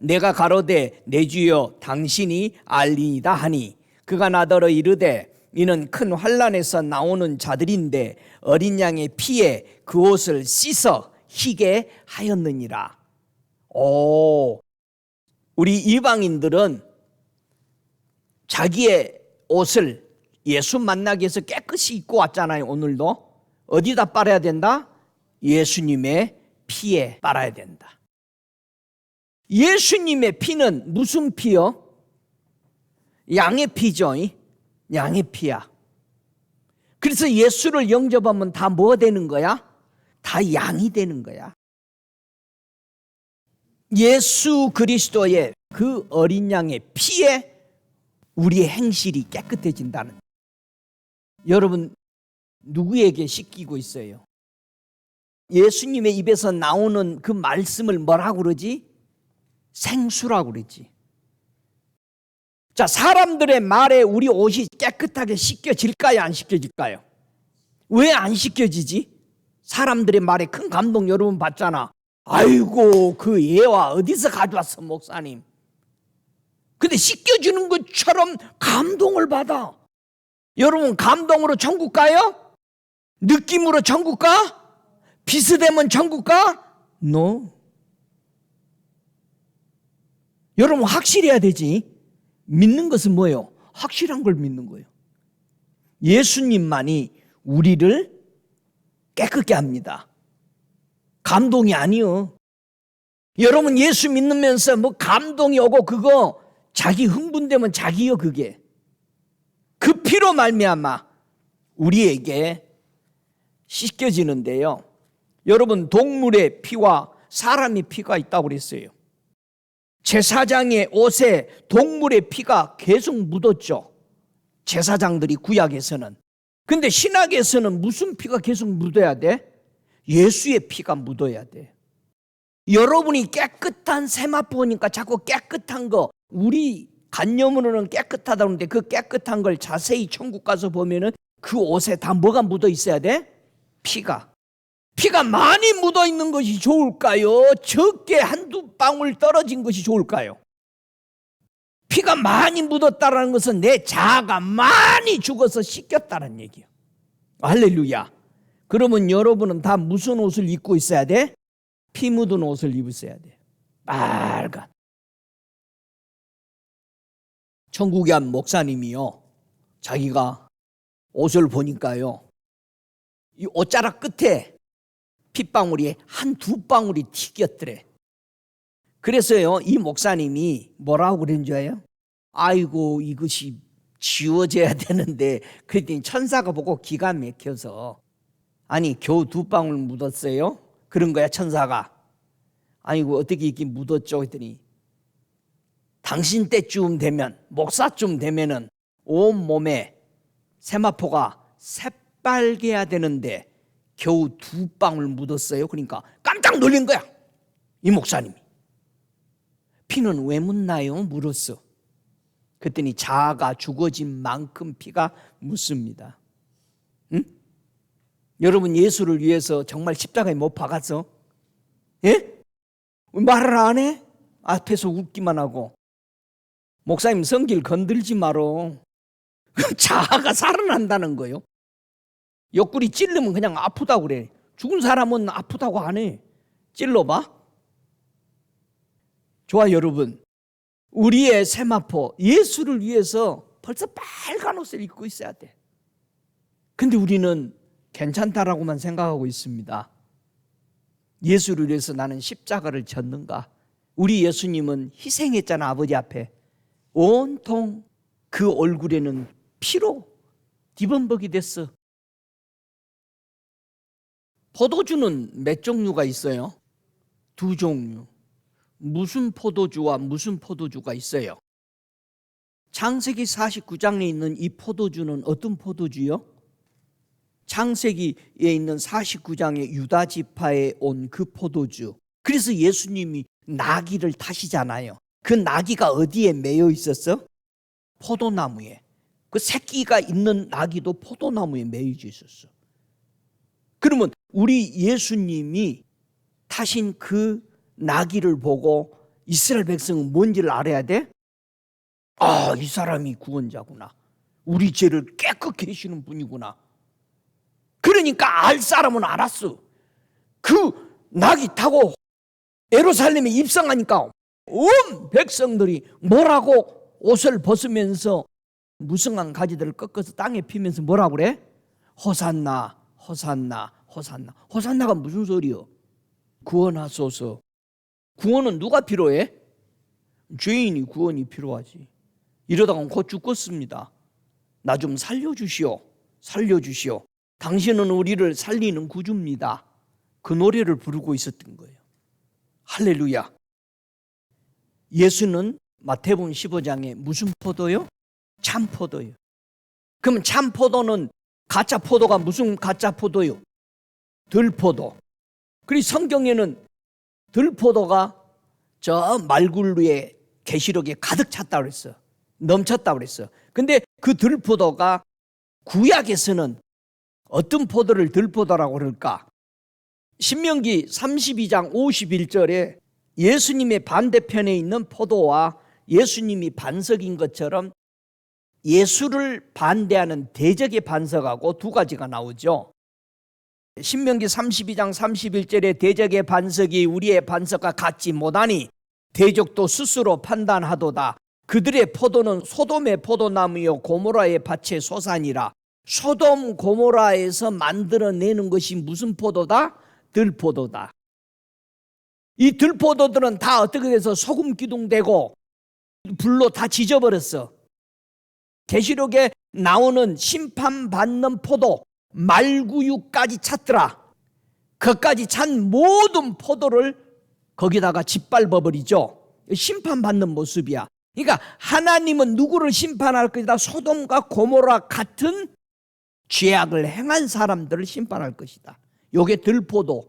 내가 가로되 내 주여 당신이 알리이다 하니 그가 나더러 이르되 이는 큰 환난에서 나오는 자들인데 어린 양의 피에 그 옷을 씻어 희게 하였느니라. 우리 이방인들은 자기의 옷을 예수 만나기 위해서 깨끗이 입고 왔잖아요. 오늘도 어디다 빨아야 된다? 예수님의 피에 빨아야 된다. 예수님의 피는 무슨 피요? 양의 피죠. 양의 피야. 그래서 예수를 영접하면 다 뭐 되는 거야? 다 양이 되는 거야. 예수 그리스도의 그 어린 양의 피에 우리의 행실이 깨끗해진다는. 여러분 누구에게 씻기고 있어요? 예수님의 입에서 나오는 그 말씀을 뭐라고 그러지? 생수라고 그러지. 자, 사람들의 말에 우리 옷이 깨끗하게 씻겨질까요? 안 씻겨질까요? 왜 안 씻겨지지? 사람들의 말에 큰 감동 여러분 받잖아. 아이고 그 예화 어디서 가져왔어 목사님. 근데 씻겨주는 것처럼 감동을 받아. 여러분 감동으로 천국 가요? 느낌으로 천국 가? 비스되면 천국 가? No. 여러분 확실해야 되지. 믿는 것은 뭐예요? 확실한 걸 믿는 거예요. 예수님만이 우리를 깨끗게 합니다. 감동이 아니요. 여러분 예수 믿으면서 뭐 감동이 오고 그거 자기 흥분되면 자기요. 그게 그 피로 말미암아 우리에게 씻겨지는데요. 여러분 동물의 피와 사람의 피가 있다고 그랬어요. 제사장의 옷에 동물의 피가 계속 묻었죠. 제사장들이 구약에서는. 근데 신약에서는 무슨 피가 계속 묻어야 돼? 예수의 피가 묻어야 돼. 여러분이 깨끗한 세마포니까 자꾸 깨끗한 거, 우리 관념으로는 깨끗하다 그러는데 그 깨끗한 걸 자세히 천국 가서 보면은 그 옷에 다 뭐가 묻어 있어야 돼? 피가. 피가 많이 묻어 있는 것이 좋을까요? 적게 한두 방울 떨어진 것이 좋을까요? 피가 많이 묻었다는 것은 내 자아가 많이 죽어서 씻겼다는 얘기예요. 할렐루야. 그러면 여러분은 다 무슨 옷을 입고 있어야 돼? 피 묻은 옷을 입으셔야 돼. 빨간. 천국의 한 목사님이요, 자기가 옷을 보니까요, 이 옷자락 끝에 핏방울이 한두 방울이 튀겼더래. 그래서요 이 목사님이 뭐라고 그랬는 줄 알아요? 아이고 이것이 지워져야 되는데, 그랬더니 천사가 보고 기가 막혀서, 아니 겨우 두 방울 묻었어요? 그런 거야 천사가. 아이고 어떻게 이렇게 묻었죠? 했더니 당신 때쯤 되면, 목사쯤 되면은 온몸에 세마포가 새빨개야 되는데 겨우 두 방울 묻었어요. 그러니까 깜짝 놀란 거야 이 목사님이. 피는 왜 묻나요? 물었어. 그랬더니 자아가 죽어진 만큼 피가 묻습니다. 응? 여러분 예수를 위해서 정말 십자가에 못 박았어? 예? 말을 안 해? 앞에서 웃기만 하고. 목사님 성질 건들지 마로. 자아가 살아난다는 거요. 옆구리 찔르면 그냥 아프다고 그래. 죽은 사람은 아프다고 안 해. 찔러봐. 좋아 여러분, 우리의 세마포 예수를 위해서 벌써 빨간 옷을 입고 있어야 돼. 근데 우리는 괜찮다라고만 생각하고 있습니다. 예수를 위해서 나는 십자가를 졌는가? 우리 예수님은 희생했잖아. 아버지 앞에 온통 그 얼굴에는 피로 뒤범벅이 됐어. 포도주는 몇 종류가 있어요? 두 종류. 무슨 포도주와 무슨 포도주가 있어요? 창세기 49장에 있는 이 포도주는 어떤 포도주요? 창세기에 있는 49장의 유다 지파에 온 그 포도주. 그래서 예수님이 나귀를 타시잖아요. 그 나귀가 어디에 매여 있었어? 포도나무에. 그 새끼가 있는 나귀도 포도나무에 매여져 있었어. 그러면 우리 예수님이 타신 그 나귀를 보고 이스라엘 백성은 뭔지를 알아야 돼? 아, 이 사람이 구원자구나. 우리 죄를 깨끗게 해주는 분이구나. 그러니까 알 사람은 알았어. 그 낙이 타고 예루살렘에 입성하니까 온 백성들이 뭐라고 옷을 벗으면서 무성한 가지들을 꺾어서 땅에 피면서 뭐라고 그래? 호산나, 호산나, 호산나. 호산나가 무슨 소리요? 구원하소서. 구원은 누가 필요해? 죄인이 구원이 필요하지. 이러다가 곧 죽겠습니다. 나 좀 살려주시오. 살려주시오. 당신은 우리를 살리는 구주입니다. 그 노래를 부르고 있었던 거예요. 할렐루야. 예수는 마태복음 15장에 무슨 포도요? 참 포도요. 그럼 참 포도는 가짜 포도가 무슨 가짜 포도요? 들포도. 그리고 성경에는 들포도가 저 말굴루에 계시록에 가득 찼다고 그랬어. 넘쳤다고 그랬어. 근데 그 들포도가 구약에서는 어떤 포도를 들포도라고 그럴까? 신명기 32장 51절에 예수님의 반대편에 있는 포도와 예수님이 반석인 것처럼 예수를 반대하는 대적의 반석하고 두 가지가 나오죠. 신명기 32장 31절에 대적의 반석이 우리의 반석과 같지 못하니 대적도 스스로 판단하도다. 그들의 포도는 소돔의 포도나무요 고모라의 밭의 소산이라. 소돔 고모라에서 만들어내는 것이 무슨 포도다? 들포도다. 이 들포도들은 다 어떻게 돼서 소금 기둥되고 불로 다 지져버렸어. 계시록에 나오는 심판받는 포도 말구유까지 찼더라. 그까지 찬 모든 포도를 거기다가 짓밟아버리죠. 심판받는 모습이야. 그러니까 하나님은 누구를 심판할 것이다? 소돔과 고모라 같은 죄악을 행한 사람들을 심판할 것이다. 요게 들포도.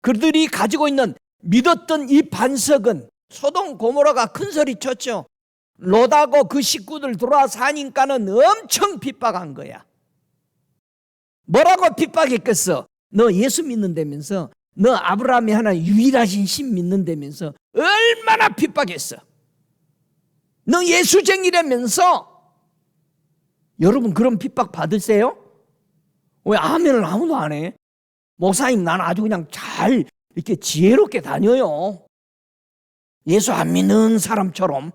그들이 가지고 있는 믿었던 이 반석은 소돔 고모라가 큰 소리 쳤죠. 롯하고 그 식구들 돌아 사니까는 엄청 핍박한 거야. 뭐라고 핍박했겠어? 너 예수 믿는다면서, 너 아브라함이 하나 유일하신 신 믿는다면서 얼마나 핍박했어. 너 예수쟁이라면서. 여러분 그런 핍박 받으세요? 왜 아멘을 아무도 안 해? 목사님 나는 아주 그냥 잘 이렇게 지혜롭게 다녀요. 예수 안 믿는 사람처럼.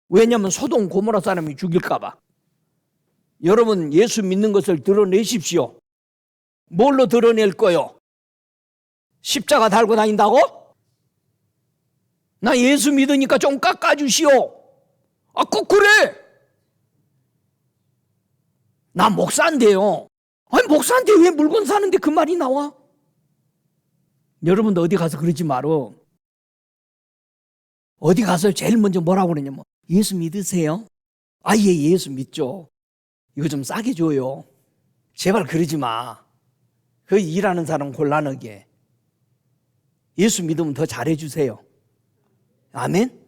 왜냐하면 소돔 고모라 사람이 죽일까 봐. 여러분 예수 믿는 것을 드러내십시오. 뭘로 드러낼 거요? 십자가 달고 다닌다고? 나 예수 믿으니까 좀 깎아주시오. 아, 꼭 그래. 나 목사인데요. 아니 목사한테 왜 물건 사는데 그 말이 나와? 여러분도 어디 가서 그러지 말어. 어디 가서 제일 먼저 뭐라고 그러냐면 예수 믿으세요? 아, 예, 예수 믿죠. 이거 좀 싸게 줘요. 제발 그러지 마. 그 일하는 사람 곤란하게. 예수 믿으면 더 잘해주세요. 아멘?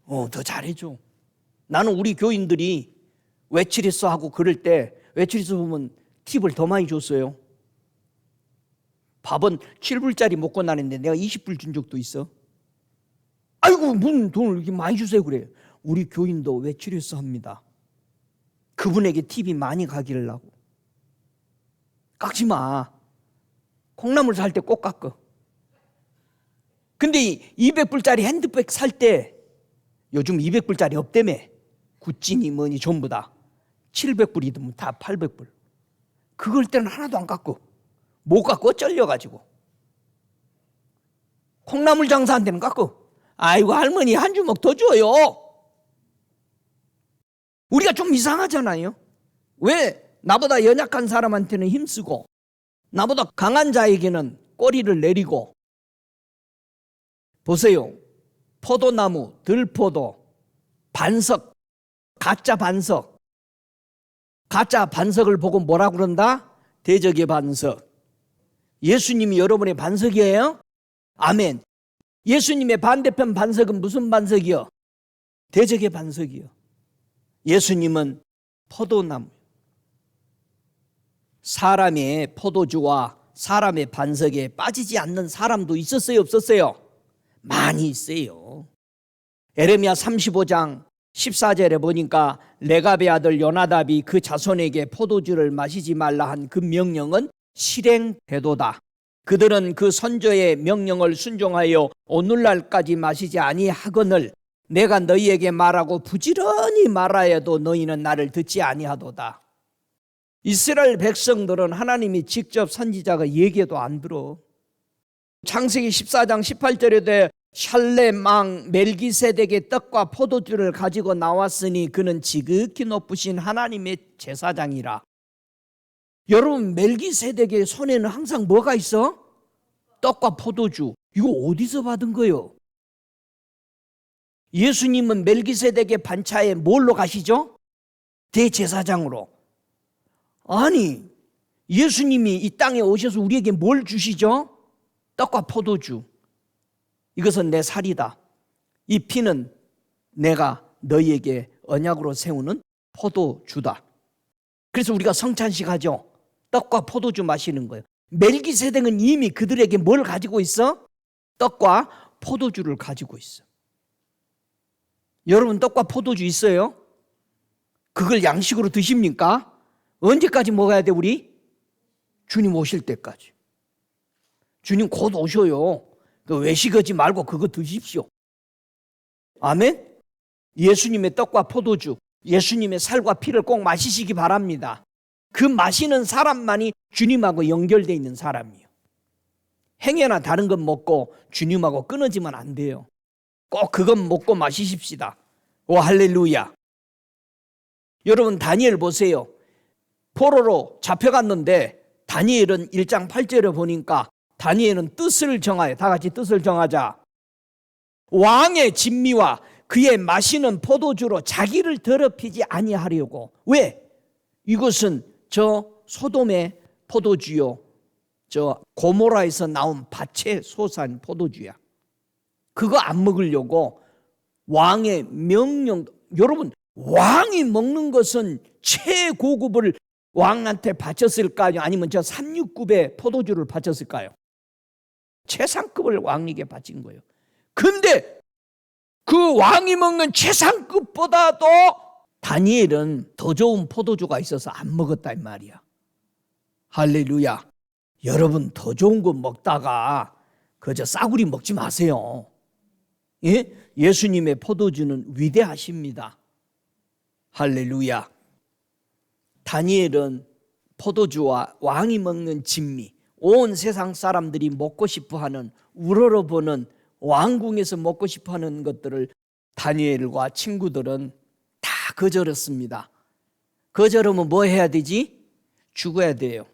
더 잘해줘. 나는 우리 교인들이 외출했어 하고 그럴 때 외출했어 보면 팁을 더 많이 줬어요. 밥은 7불짜리 먹고 나는데 내가 20불 준 적도 있어. 아이고 무슨 돈을 이렇게 많이 주세요 그래. 우리 교인도 외출했어 합니다. 그분에게 팁이 많이 가기를 하고. 깎지 마. 콩나물 살 때 꼭 깎어. 근데 200불짜리 핸드백 살 때 요즘 200불짜리 없다며. 구찌니 뭐니 전부 다 700불이든 다 800불. 그걸 때는 하나도 안 깎고. 못 깎고 쩔려가지고. 콩나물 장사한 데는 깎고. 아이고 할머니 한 주먹 더 줘요. 우리가 좀 이상하잖아요. 왜 나보다 연약한 사람한테는 힘쓰고 나보다 강한 자에게는 꼬리를 내리고. 보세요. 포도나무, 들포도, 반석, 가짜 반석. 가짜 반석을 보고 뭐라 그런다? 대적의 반석. 예수님이 여러분의 반석이에요? 아멘. 예수님의 반대편 반석은 무슨 반석이요? 대적의 반석이요. 예수님은 포도나무. 사람의 포도주와 사람의 반석에 빠지지 않는 사람도 있었어요, 없었어요? 많이 있어요. 에레미야 35장 14절에 보니까 레갑의 아들 요나답이 그 자손에게 포도주를 마시지 말라 한 그 명령은 실행되도다. 그들은 그 선조의 명령을 순종하여 오늘날까지 마시지 아니하거늘 내가 너희에게 말하고 부지런히 말하여도 너희는 나를 듣지 아니하도다. 이스라엘 백성들은 하나님이 직접 선지자가 얘기해도 안 들어. 창세기 14장 18절에 샬렘 왕 멜기세덱의 떡과 포도주를 가지고 나왔으니 그는 지극히 높으신 하나님의 제사장이라. 여러분, 멜기세덱의 손에는 항상 뭐가 있어? 떡과 포도주. 이거 어디서 받은 거예요? 예수님은 멜기세덱의 반차에 뭘로 가시죠? 대제사장으로. 아니, 예수님이 이 땅에 오셔서 우리에게 뭘 주시죠? 떡과 포도주. 이것은 내 살이다. 이 피는 내가 너희에게 언약으로 세우는 포도주다. 그래서 우리가 성찬식 하죠. 떡과 포도주 마시는 거예요. 멜기세덱은 이미 그들에게 뭘 가지고 있어? 떡과 포도주를 가지고 있어. 여러분, 떡과 포도주 있어요? 그걸 양식으로 드십니까? 언제까지 먹어야 돼, 우리? 주님 오실 때까지. 주님 곧 오셔요. 외식하지 말고 그거 드십시오. 아멘? 예수님의 떡과 포도주, 예수님의 살과 피를 꼭 마시시기 바랍니다. 그 마시는 사람만이 주님하고 연결되어 있는 사람이에요. 행여나 다른 것 먹고 주님하고 끊어지면 안 돼요. 꼭 그것 먹고 마시십시다. 오, 할렐루야. 여러분, 다니엘 보세요. 포로로 잡혀갔는데 다니엘은 1장 8절에 보니까 다니엘은 뜻을 정하여, 다 같이 뜻을 정하자. 왕의 진미와 그의 마시는 포도주로 자기를 더럽히지 아니하려고. 왜? 이것은 저 소돔의 포도주요, 저 고모라에서 나온 밭에 솟은 포도주야. 그거 안 먹으려고 왕의 명령. 여러분, 왕이 먹는 것은 최고급을 왕한테 바쳤을까요? 아니면 저 369배 포도주를 바쳤을까요? 최상급을 왕에게 바친 거예요. 근데 그 왕이 먹는 최상급보다도 다니엘은 더 좋은 포도주가 있어서 안 먹었다 이 말이야. 할렐루야. 여러분, 더 좋은 거 먹다가 그저 싸구리 먹지 마세요. 예? 예수님의 포도주는 위대하십니다. 할렐루야. 다니엘은 포도주와 왕이 먹는 진미, 온 세상 사람들이 먹고 싶어하는, 우러러보는 왕궁에서 먹고 싶어하는 것들을 다니엘과 친구들은 다 거절했습니다. 거절하면 뭐 해야 되지? 죽어야 돼요.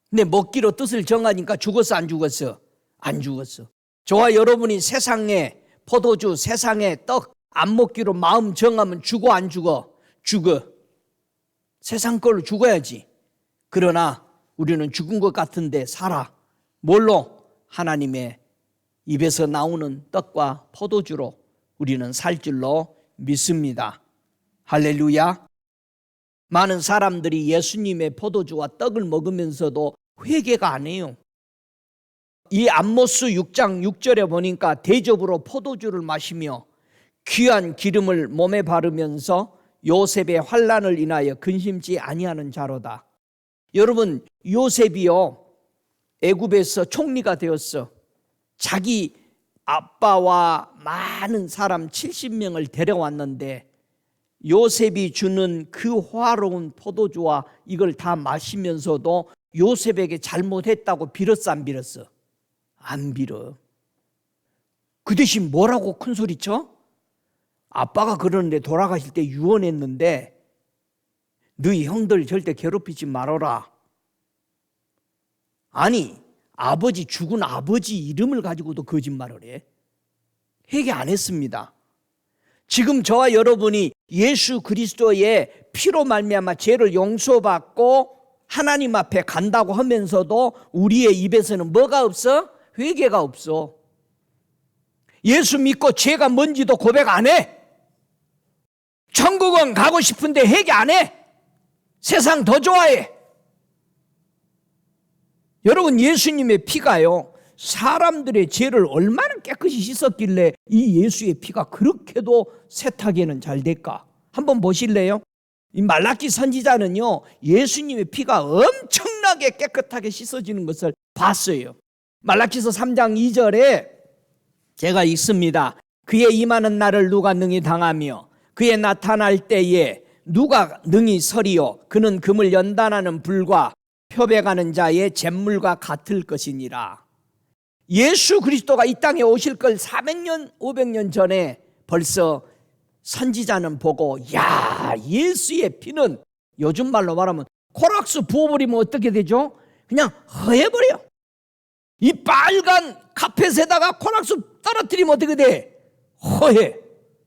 근데 먹기로 뜻을 정하니까 죽었어, 안 죽었어? 안 죽었어. 저와 여러분이 세상에 포도주, 세상에 떡 안 먹기로 마음 정하면 죽어, 안 죽어? 죽어. 세상 걸로 죽어야지. 그러나 우리는 죽은 것 같은데 살아. 뭘로? 하나님의 입에서 나오는 떡과 포도주로 우리는 살 줄로 믿습니다. 할렐루야. 많은 사람들이 예수님의 포도주와 떡을 먹으면서도 회개가 안 해요. 이 암모스 6장 6절에 보니까 대접으로 포도주를 마시며 귀한 기름을 몸에 바르면서 요셉의 환난을 인하여 근심치 아니하는 자로다. 여러분, 요셉이요, 애굽에서 총리가 되었어. 자기 아빠와 많은 사람 70명을 데려왔는데 요셉이 주는 그 화로운 포도주와 이걸 다 마시면서도 요셉에게 잘못했다고 빌었어, 안 빌었어? 안 빌어. 그 대신 뭐라고 큰 소리쳐? 아빠가 그러는데 돌아가실 때 유언했는데 너희 형들 절대 괴롭히지 말아라. 아니, 아버지, 죽은 아버지 이름을 가지고도 거짓말을 해. 회개 안 했습니다. 지금 저와 여러분이 예수 그리스도의 피로 말미암아 죄를 용서받고 하나님 앞에 간다고 하면서도 우리의 입에서는 뭐가 없어? 회개가 없어. 예수 믿고 죄가 뭔지도 고백 안 해. 천국은 가고 싶은데 회개 안 해. 세상 더 좋아해. 여러분, 예수님의 피가요, 사람들의 죄를 얼마나 깨끗이 씻었길래 이 예수의 피가 그렇게도 세탁에는 잘 될까? 한번 보실래요? 이 말라기 선지자는요, 예수님의 피가 엄청나게 깨끗하게 씻어지는 것을 봤어요. 말라기서 3장 2절에 제가 읽습니다. 그의 임하는 날을 누가 능히 당하며 그의 나타날 때에 누가 능히 서리요. 그는 금을 연단하는 불과 표백하는 자의 잿물과 같을 것이니라. 예수 그리스도가 이 땅에 오실 걸 400년 500년 전에 벌써 선지자는 보고, 야, 예수의 피는 요즘 말로 말하면 코락스 부어버리면 어떻게 되죠? 그냥 허해버려. 이 빨간 카펫에다가 코락스 떨어뜨리면 어떻게 돼? 허해.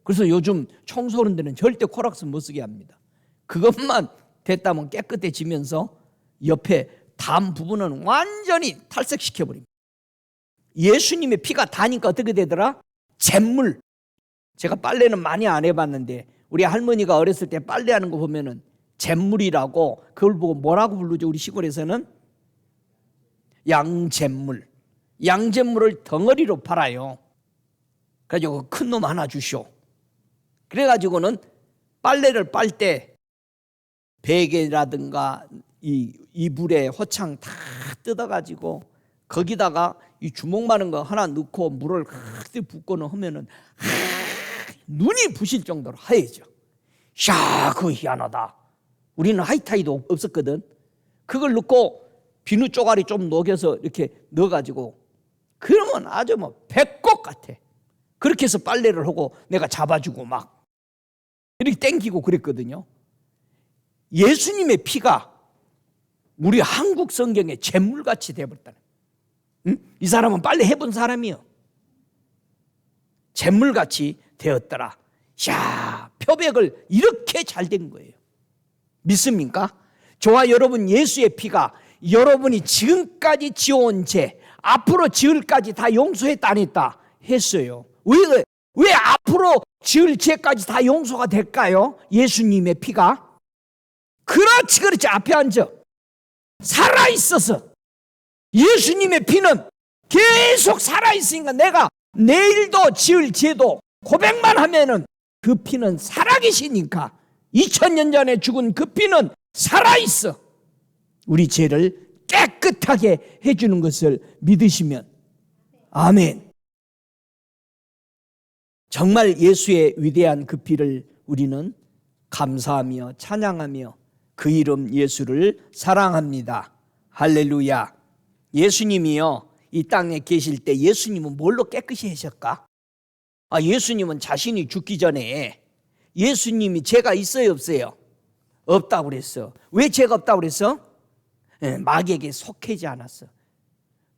그래서 요즘 청소하는 데는 절대 코락스 못 쓰게 합니다. 그것만 됐다면 깨끗해지면서 옆에 담 부분은 완전히 탈색시켜버립니다. 예수님의 피가 다니까 어떻게 되더라? 잿물. 제가 빨래는 많이 안 해봤는데 우리 할머니가 어렸을 때 빨래하는 거 보면은 잿물이라고, 그걸 보고 뭐라고 부르죠? 우리 시골에서는 양잿물. 양잿물을 덩어리로 팔아요. 그래가지고 큰 놈 하나 주시오. 그래가지고는 빨래를 빨 때 베개라든가 이불에 호창 다 뜯어가지고 거기다가 이 주먹 많은 거 하나 넣고 물을 크게 붓고는 하면은 눈이 부실 정도로 하얘져. 야, 그거 희한하다. 우리는 하이타이도 없었거든. 그걸 넣고 비누 쪼가리 좀 녹여서 이렇게 넣어가지고 그러면 아주 뭐 백곡 같아. 그렇게 해서 빨래를 하고 내가 잡아주고 막 이렇게 땡기고 그랬거든요. 예수님의 피가 우리 한국 성경에 잿물같이 되어버렸다는. 응? 이 사람은 빨래 해본 사람이요. 잿물같이 되었더라. 야, 표백을 이렇게 잘 된 거예요. 믿습니까? 저와 여러분, 예수의 피가 여러분이 지금까지 지어온 죄, 앞으로 지을까지 다 용서했다 안 했다? 했어요. 왜 앞으로 지을 죄까지 다 용서가 될까요? 예수님의 피가. 그렇지. 앞에 앉아. 살아있어서. 예수님의 피는 계속 살아있으니까 내가 내일도 지을 죄도 고백만 하면은 그 피는 살아계시니까, 2000년 전에 죽은 그 피는 살아있어. 우리 죄를 깨끗하게 해주는 것을 믿으시면 아멘. 정말 예수의 위대한 그 피를 우리는 감사하며 찬양하며 그 이름 예수를 사랑합니다. 할렐루야. 예수님이요, 이 땅에 계실 때 예수님은 뭘로 깨끗이 하셨까? 예수님은 자신이 죽기 전에 예수님이 죄가 있어요 없어요? 없다고 그랬어. 왜 죄가 없다고 그랬어? 마귀에게 속하지 않았어.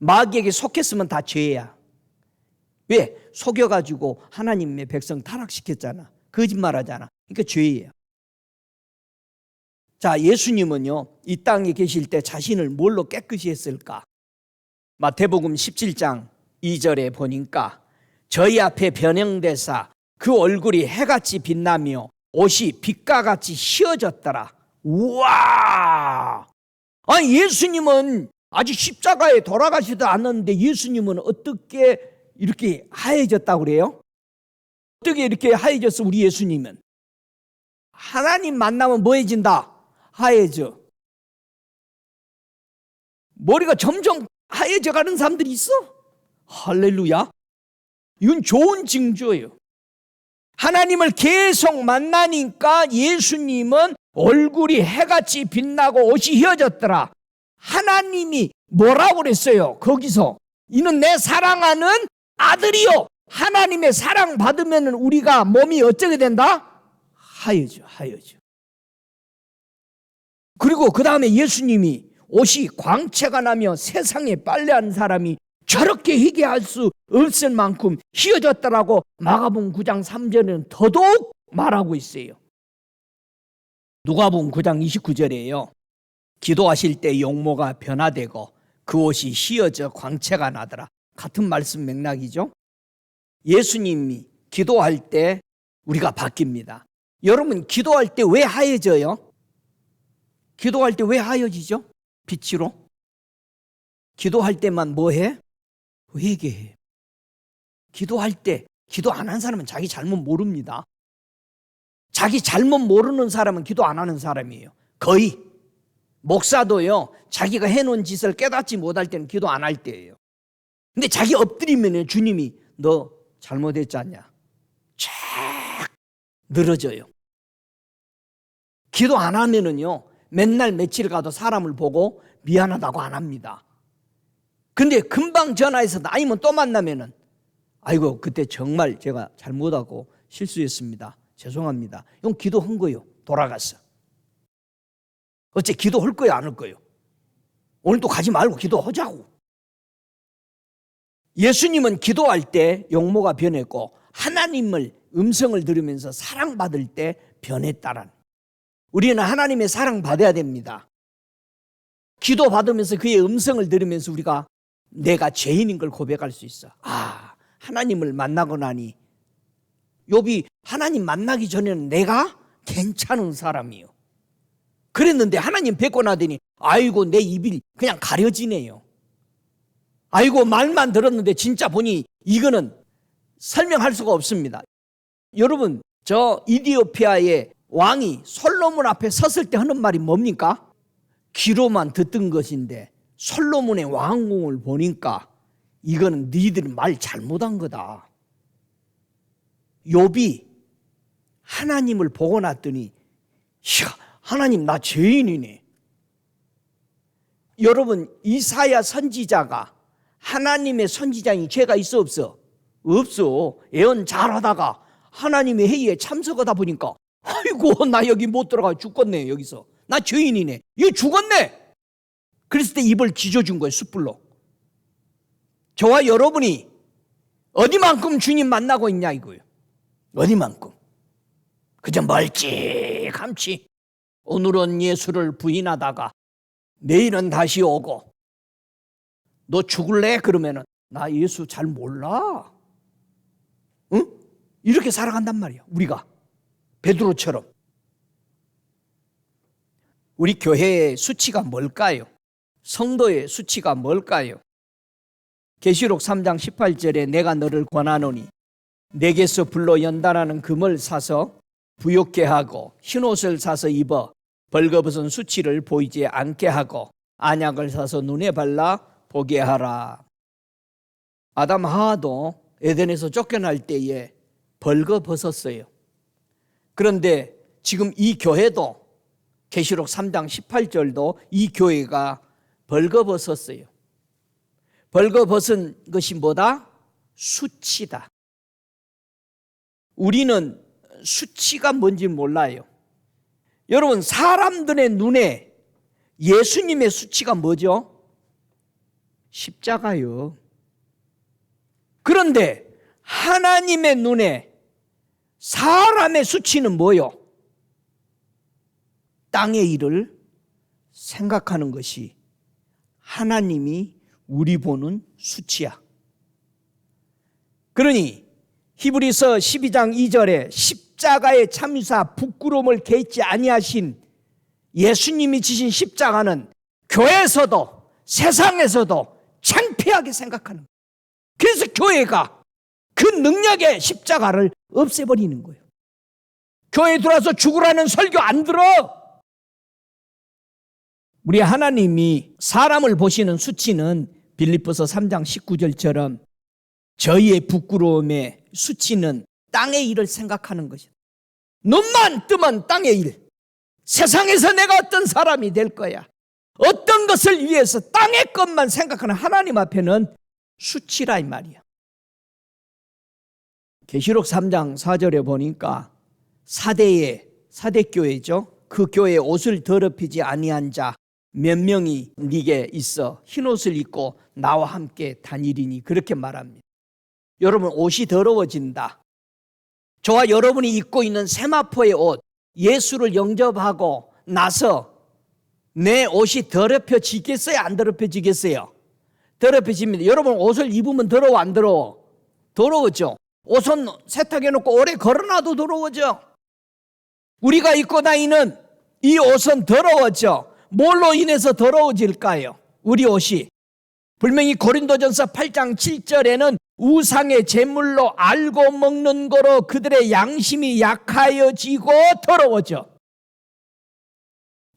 마귀에게 속했으면 다 죄야. 왜? 속여가지고 하나님의 백성 타락시켰잖아. 거짓말하잖아. 그러니까 죄예요. 자, 예수님은요, 이 땅에 계실 때 자신을 뭘로 깨끗이 했을까? 마태복음 17장 2절에 보니까 저희 앞에 변형되사 그 얼굴이 해같이 빛나며 옷이 빛과 같이 휘어졌더라. 우와! 예수님은 아직 십자가에 돌아가시도 않았는데 예수님은 어떻게 이렇게 하얘졌다고 그래요? 어떻게 이렇게 하얘졌어? 우리 예수님은 하나님 만나면 뭐해진다? 하얘져. 머리가 점점 하얘져 가는 사람들이 있어. 할렐루야. 이건 좋은 징조예요. 하나님을 계속 만나니까 예수님은 얼굴이 해같이 빛나고 옷이 휘어졌더라. 하나님이 뭐라고 그랬어요? 거기서 이는 내 사랑하는 아들이요. 하나님의 사랑 받으면 우리가 몸이 어쩌게 된다? 하얘져. 그리고 그 다음에 예수님이 옷이 광채가 나며 세상에 빨래한 사람이 저렇게 희게 할 수 없을 만큼 휘어졌더라고 마가복음 9장 3절에는 더더욱 말하고 있어요. 누가복음 9장 29절에요. 기도하실 때 용모가 변화되고 그 옷이 휘어져 광채가 나더라. 같은 말씀 맥락이죠. 예수님이 기도할 때 우리가 바뀝니다. 여러분, 기도할 때 왜 하얘져요? 기도할 때 왜 하얘지죠? 빛으로? 기도할 때만 뭐 해? 회개해. 기도할 때 기도 안 한 사람은 자기 잘못 모릅니다. 자기 잘못 모르는 사람은 기도 안 하는 사람이에요. 거의. 목사도요, 자기가 해놓은 짓을 깨닫지 못할 때는 기도 안 할 때예요. 근데 자기 엎드리면 주님이 너 잘못했지 않냐? 쫙 늘어져요. 기도 안 하면은요, 맨날 며칠 가도 사람을 보고 미안하다고 안 합니다. 근데 금방 전화해서 나이면 또 만나면은 아이고 그때 정말 제가 잘못하고 실수했습니다. 죄송합니다. 이건 기도한 거예요. 돌아가서. 어째 기도할 거예요? 안 할 거예요? 오늘 또 가지 말고 기도하자고. 예수님은 기도할 때 용모가 변했고 하나님을 음성을 들으면서 사랑받을 때 변했다라는. 우리는 하나님의 사랑받아야 됩니다. 기도받으면서 그의 음성을 들으면서 우리가 내가 죄인인 걸 고백할 수 있어. 아, 하나님을 만나고 나니 욥이 하나님 만나기 전에는 내가 괜찮은 사람이요. 그랬는데 하나님 뵙고 나더니 아이고 내 입이 그냥 가려지네요. 아이고 말만 들었는데 진짜 보니 이거는 설명할 수가 없습니다. 여러분, 저 이디오피아의 왕이 솔로몬 앞에 섰을 때 하는 말이 뭡니까? 귀로만 듣던 것인데 솔로몬의 왕궁을 보니까 이거는 니들 말 잘못한 거다. 욥이 하나님을 보고 났더니 하나님 나 죄인이네. 여러분, 이사야 선지자가 하나님의 선지자니 죄가 있어 없어? 없어. 예언 잘하다가 하나님의 회의에 참석하다 보니까 아이고 나 여기 못 들어가 죽겠네. 여기서 나 죄인이네. 이거 죽었네. 그랬을 때 입을 지져준 거예요. 숯불로. 저와 여러분이 어디만큼 주님 만나고 있냐 이거예요. 어디만큼. 그저 멀찌감치 오늘은 예수를 부인하다가 내일은 다시 오고 너 죽을래? 그러면은 나 예수 잘 몰라. 응? 이렇게 살아간단 말이야. 우리가 베드로처럼. 우리 교회의 수치가 뭘까요? 성도의 수치가 뭘까요? 계시록 3장 18절에 내가 너를 권하노니 내게서 불로 연단하는 금을 사서 부욕게 하고 흰옷을 사서 입어 벌거벗은 수치를 보이지 않게 하고 안약을 사서 눈에 발라 보게 하라. 아담 하와도 에덴에서 쫓겨날 때에 벌거벗었어요. 그런데 지금 이 교회도 계시록 3장 18절도 이 교회가 벌거벗었어요. 벌거벗은 것이 뭐다? 수치다. 우리는 수치가 뭔지 몰라요. 여러분, 사람들의 눈에 예수님의 수치가 뭐죠? 십자가요. 그런데 하나님의 눈에 사람의 수치는 뭐요? 땅의 일을 생각하는 것이 하나님이 우리 보는 수치야. 그러니 히브리서 12장 2절에 십자가의 참사 부끄러움을 개의치 아니하신 예수님이 지신 십자가는 교회에서도 세상에서도 창피하게 생각하는 거예요. 그래서 교회가 그 능력의 십자가를 없애버리는 거예요. 교회에 들어와서 죽으라는 설교 안 들어. 우리 하나님이 사람을 보시는 수치는 빌립보서 3장 19절처럼 저희의 부끄러움의 수치는 땅의 일을 생각하는 것이다. 눈만 뜨면 땅의 일. 세상에서 내가 어떤 사람이 될 거야. 어떤 것을 위해서 땅의 것만 생각하는 하나님 앞에는 수치라 이 말이야. 계시록 3장 4절에 보니까 사대교회죠. 그 교회에 옷을 더럽히지 아니한 자 몇 명이 네게 있어 흰옷을 입고 나와 함께 다니리니 그렇게 말합니다. 여러분, 옷이 더러워진다. 저와 여러분이 입고 있는 세마포의 옷, 예수를 영접하고 나서 내 옷이 더럽혀지겠어요? 안 더럽혀지겠어요? 더럽혀집니다. 여러분, 옷을 입으면 더러워 안 더러워? 더러워져. 옷은 세탁해놓고 오래 걸어놔도 더러워져. 우리가 입고 다니는 이 옷은 더러워져. 뭘로 인해서 더러워질까요? 우리 옷이 분명히 고린도전서 8장 7절에는 우상의 제물로 알고 먹는 거로 그들의 양심이 약하여지고 더러워져.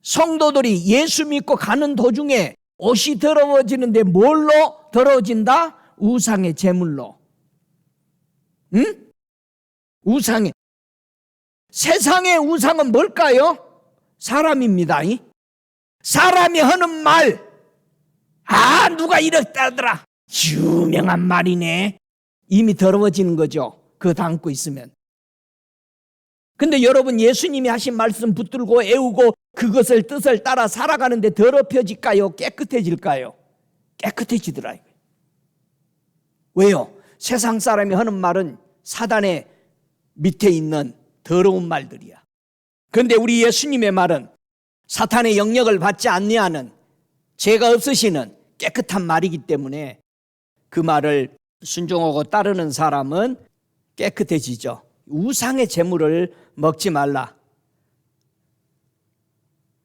성도들이 예수 믿고 가는 도중에 옷이 더러워지는데 뭘로 더러워진다? 우상의 제물로. 응? 우상의. 세상의 우상은 뭘까요? 사람입니다. 사람이 하는 말. 누가 이랬다더라. 유명한 말이네. 이미 더러워지는 거죠. 그거 담고 있으면. 근데 여러분, 예수님이 하신 말씀 붙들고 애우고 그것을 뜻을 따라 살아가는데 더럽혀질까요? 깨끗해질까요? 깨끗해지더라. 왜요? 세상 사람이 하는 말은 사단의 밑에 있는 더러운 말들이야. 그런데 우리 예수님의 말은 사탄의 영역을 받지 아니하는, 죄가 없으시는 깨끗한 말이기 때문에 그 말을 순종하고 따르는 사람은 깨끗해지죠. 우상의 제물을 먹지 말라.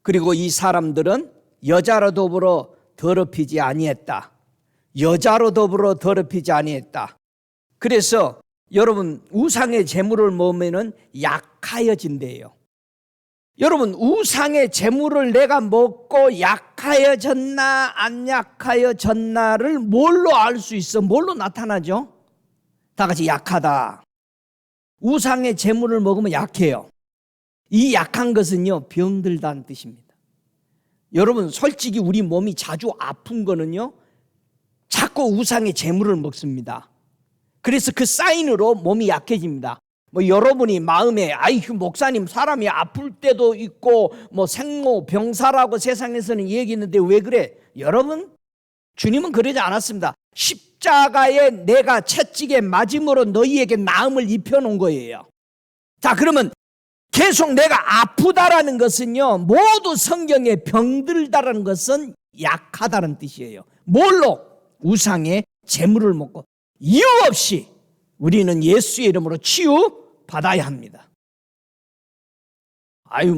그리고 이 사람들은 여자로 더불어 더럽히지 아니했다. 여자로 더불어 더럽히지 아니했다. 그래서 여러분, 우상의 제물을 먹으면 약하여진대요. 여러분, 우상의 제물을 내가 먹고 약하여졌나 안 약하여졌나를 뭘로 알 수 있어? 뭘로 나타나죠? 다 같이 약하다. 우상의 제물을 먹으면 약해요. 이 약한 것은요, 병들다는 뜻입니다. 여러분, 솔직히 우리 몸이 자주 아픈 거는요, 자꾸 우상의 제물을 먹습니다. 그래서 그 사인으로 몸이 약해집니다. 여러분이 마음에 목사님, 사람이 아플 때도 있고 생로병사라고 세상에서는 얘기했는데 왜 그래? 여러분, 주님은 그러지 않았습니다. 십자가에 내가 채찍에 맞음으로 너희에게 나음을 입혀놓은 거예요. 자, 그러면 계속 내가 아프다라는 것은요, 모두 성경에 병들다라는 것은 약하다는 뜻이에요. 뭘로? 우상의 제물을 먹고. 이유 없이 우리는 예수의 이름으로 치유받아야 합니다.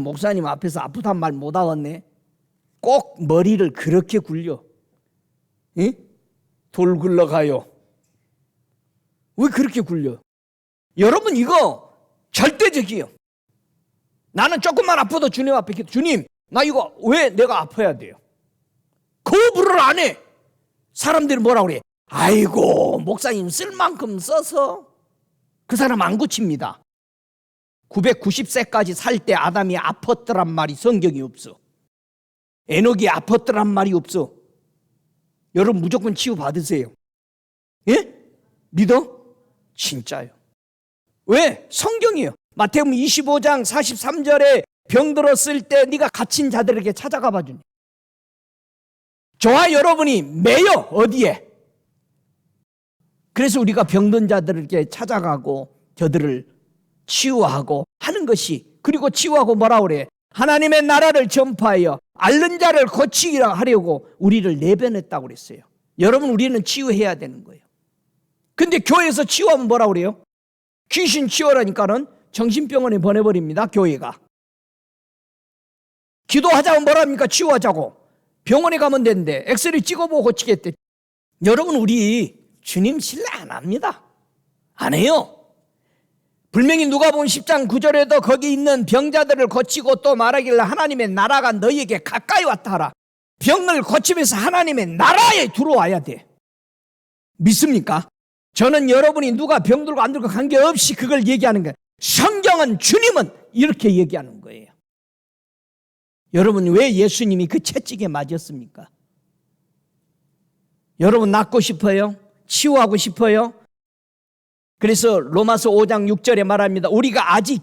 목사님 앞에서 아프단 말 못 하겠네. 꼭 머리를 그렇게 굴려. 돌 굴러가요. 왜 그렇게 굴려? 여러분, 이거 절대적이에요. 나는 조금만 아파도 주님 앞에 기도. 주님, 나 이거 왜 내가 아파야 돼요? 거부를 안 해. 사람들이 뭐라고 그래? 목사님 쓸 만큼 써서. 그 사람 안 고칩니다. 990세까지 살 때 아담이 아팠더란 말이 성경이 없어. 에녹이 아팠더란 말이 없어. 여러분, 무조건 치유 받으세요. 예? 믿어? 진짜요. 왜? 성경이에요. 마태복음 25장 43절에 병들었을 때 네가 갇힌 자들에게 찾아가 봐주니. 저와 여러분이 매여 어디에? 그래서 우리가 병든 자들에게 찾아가고 저들을 치유하고 하는 것이, 그리고 치유하고 뭐라 그래? 하나님의 나라를 전파하여 앓는 자를 고치기라 하려고 우리를 내변했다고 그랬어요. 여러분, 우리는 치유해야 되는 거예요. 근데 교회에서 치유하면 뭐라 그래요? 귀신 치유하라니까는 정신병원에 보내버립니다, 교회가. 기도하자면 뭐랍니까? 치유하자고. 병원에 가면 되는데 엑스레이 찍어보고 고치겠대. 여러분, 우리 주님 신뢰 안 합니다. 안 해요. 분명히 누가복음 10장 9절에도 거기 있는 병자들을 고치고 또 말하길래 하나님의 나라가 너희에게 가까이 왔다 하라. 병을 고치면서 하나님의 나라에 들어와야 돼. 믿습니까? 저는 여러분이 누가 병들고 안 들고 관계없이 그걸 얘기하는 거예요. 성경은, 주님은 이렇게 얘기하는 거예요. 여러분, 왜 예수님이 그 채찍에 맞았습니까? 여러분, 낫고 싶어요? 치유하고 싶어요? 그래서 로마서 5장 6절에 말합니다. 우리가 아직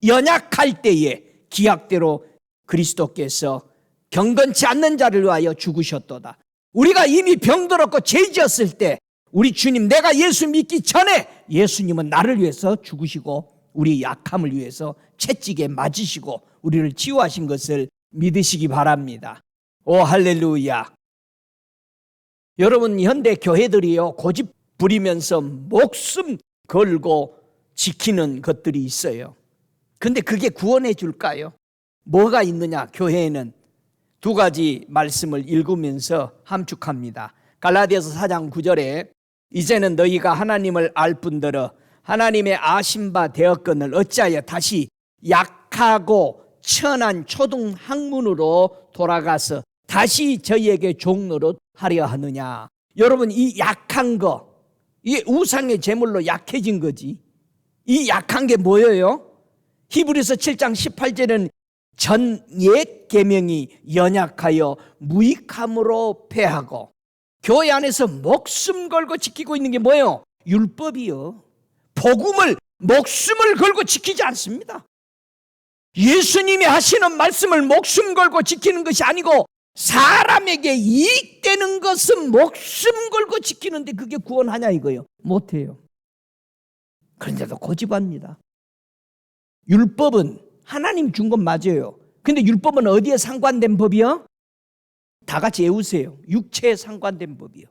연약할 때에 기약대로 그리스도께서 경건치 않는 자를 위하여 죽으셨도다. 우리가 이미 병들었고 죄지었을 때 우리 주님, 내가 예수 믿기 전에 예수님은 나를 위해서 죽으시고 우리 약함을 위해서 채찍에 맞으시고 우리를 치유하신 것을 믿으시기 바랍니다. 오, 할렐루야. 여러분, 현대 교회들이요, 고집 부리면서 목숨 걸고 지키는 것들이 있어요. 근데 그게 구원해 줄까요? 뭐가 있느냐? 교회에는 두 가지 말씀을 읽으면서 함축합니다. 갈라디아서 4장 9절에 이제는 너희가 하나님을 알 뿐더러 하나님의 아신 바 되었거늘 어찌하여 다시 약하고 천한 초등 학문으로 돌아가서 다시 저희에게 종노릇 하려 하느냐. 여러분, 이 약한 거, 이게 우상의 제물로 약해진 거지. 이 약한 게 뭐예요? 히브리서 7장 18절에는 전 옛 계명이 연약하여 무익함으로 패하고, 교회 안에서 목숨 걸고 지키고 있는 게 뭐예요? 율법이요. 복음을 목숨을 걸고 지키지 않습니다. 예수님이 하시는 말씀을 목숨 걸고 지키는 것이 아니고 사람에게 이익되는 것은 목숨 걸고 지키는데 그게 구원하냐 이거예요. 못해요. 그런데도 고집합니다. 율법은 하나님 준 건 맞아요. 근데 율법은 어디에 상관된 법이요? 다 같이 외우세요. 육체에 상관된 법이요.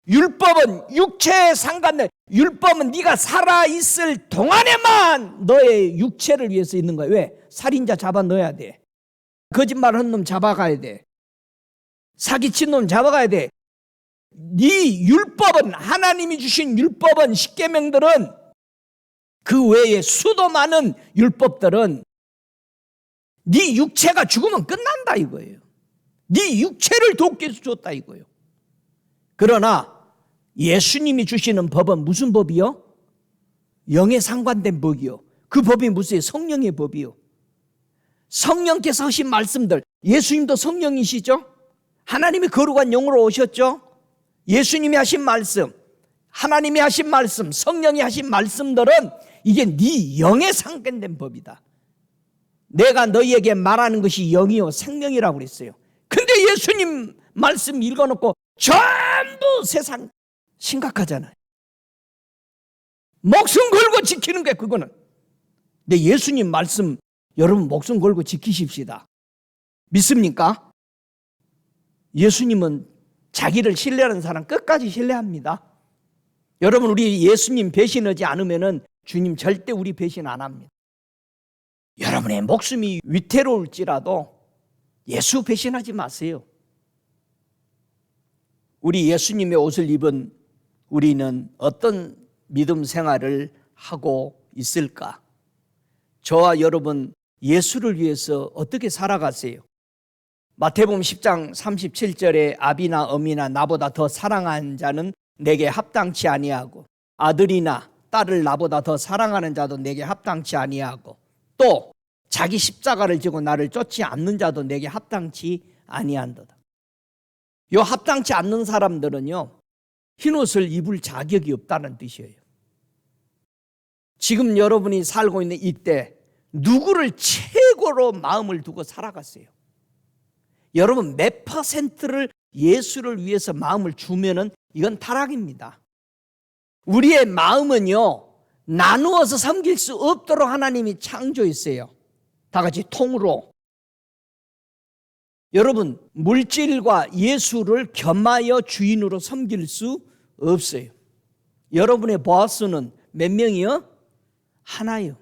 율법은 육체에 상관된, 율법은 네가 살아있을 동안에만 너의 육체를 위해서 있는 거야. 왜? 살인자 잡아 넣어야 돼. 거짓말하는 놈 잡아가야 돼. 사기친 놈 잡아가야 돼. 네 율법은, 하나님이 주신 율법은, 십계명들은, 그 외에 수도 많은 율법들은 네 육체가 죽으면 끝난다 이거예요. 네 육체를 돕기 위해서 줬다 이거예요. 그러나 예수님이 주시는 법은 무슨 법이요? 영에 상관된 법이요. 그 법이 무슨 성령의 법이요. 성령께서 하신 말씀들, 예수님도 성령이시죠? 하나님이 거룩한 영으로 오셨죠? 예수님이 하신 말씀, 하나님이 하신 말씀, 성령이 하신 말씀들은 이게 네 영에 상관된 법이다. 내가 너희에게 말하는 것이 영이요 생명이라고 그랬어요. 근데 예수님 말씀 읽어놓고 전부 세상 심각하잖아요. 목숨 걸고 지키는 게 그거는. 근데 예수님 말씀 여러분 목숨 걸고 지키십시다. 믿습니까? 예수님은 자기를 신뢰하는 사람 끝까지 신뢰합니다. 여러분, 우리 예수님 배신하지 않으면은 주님 절대 우리 배신 안 합니다. 여러분의 목숨이 위태로울지라도 예수 배신하지 마세요. 우리 예수님의 옷을 입은 우리는 어떤 믿음 생활을 하고 있을까? 저와 여러분 예수를 위해서 어떻게 살아가세요? 마태복음 10장 37절에 아비나 어미나 나보다 더 사랑하는 자는 내게 합당치 아니하고 아들이나 딸을 나보다 더 사랑하는 자도 내게 합당치 아니하고 또 자기 십자가를 지고 나를 쫓지 않는 자도 내게 합당치 아니한도다. 요 합당치 않는 사람들은요, 흰옷을 입을 자격이 없다는 뜻이에요. 지금 여러분이 살고 있는 이때 누구를 최고로 마음을 두고 살아갔어요? 여러분 몇 퍼센트를 예수를 위해서 마음을 주면은 이건 타락입니다. 우리의 마음은요, 나누어서 섬길 수 없도록 하나님이 창조했어요. 다 같이 통으로. 여러분, 물질과 예수를 겸하여 주인으로 섬길 수 없어요. 여러분의 보아스는 몇 명이요? 하나요.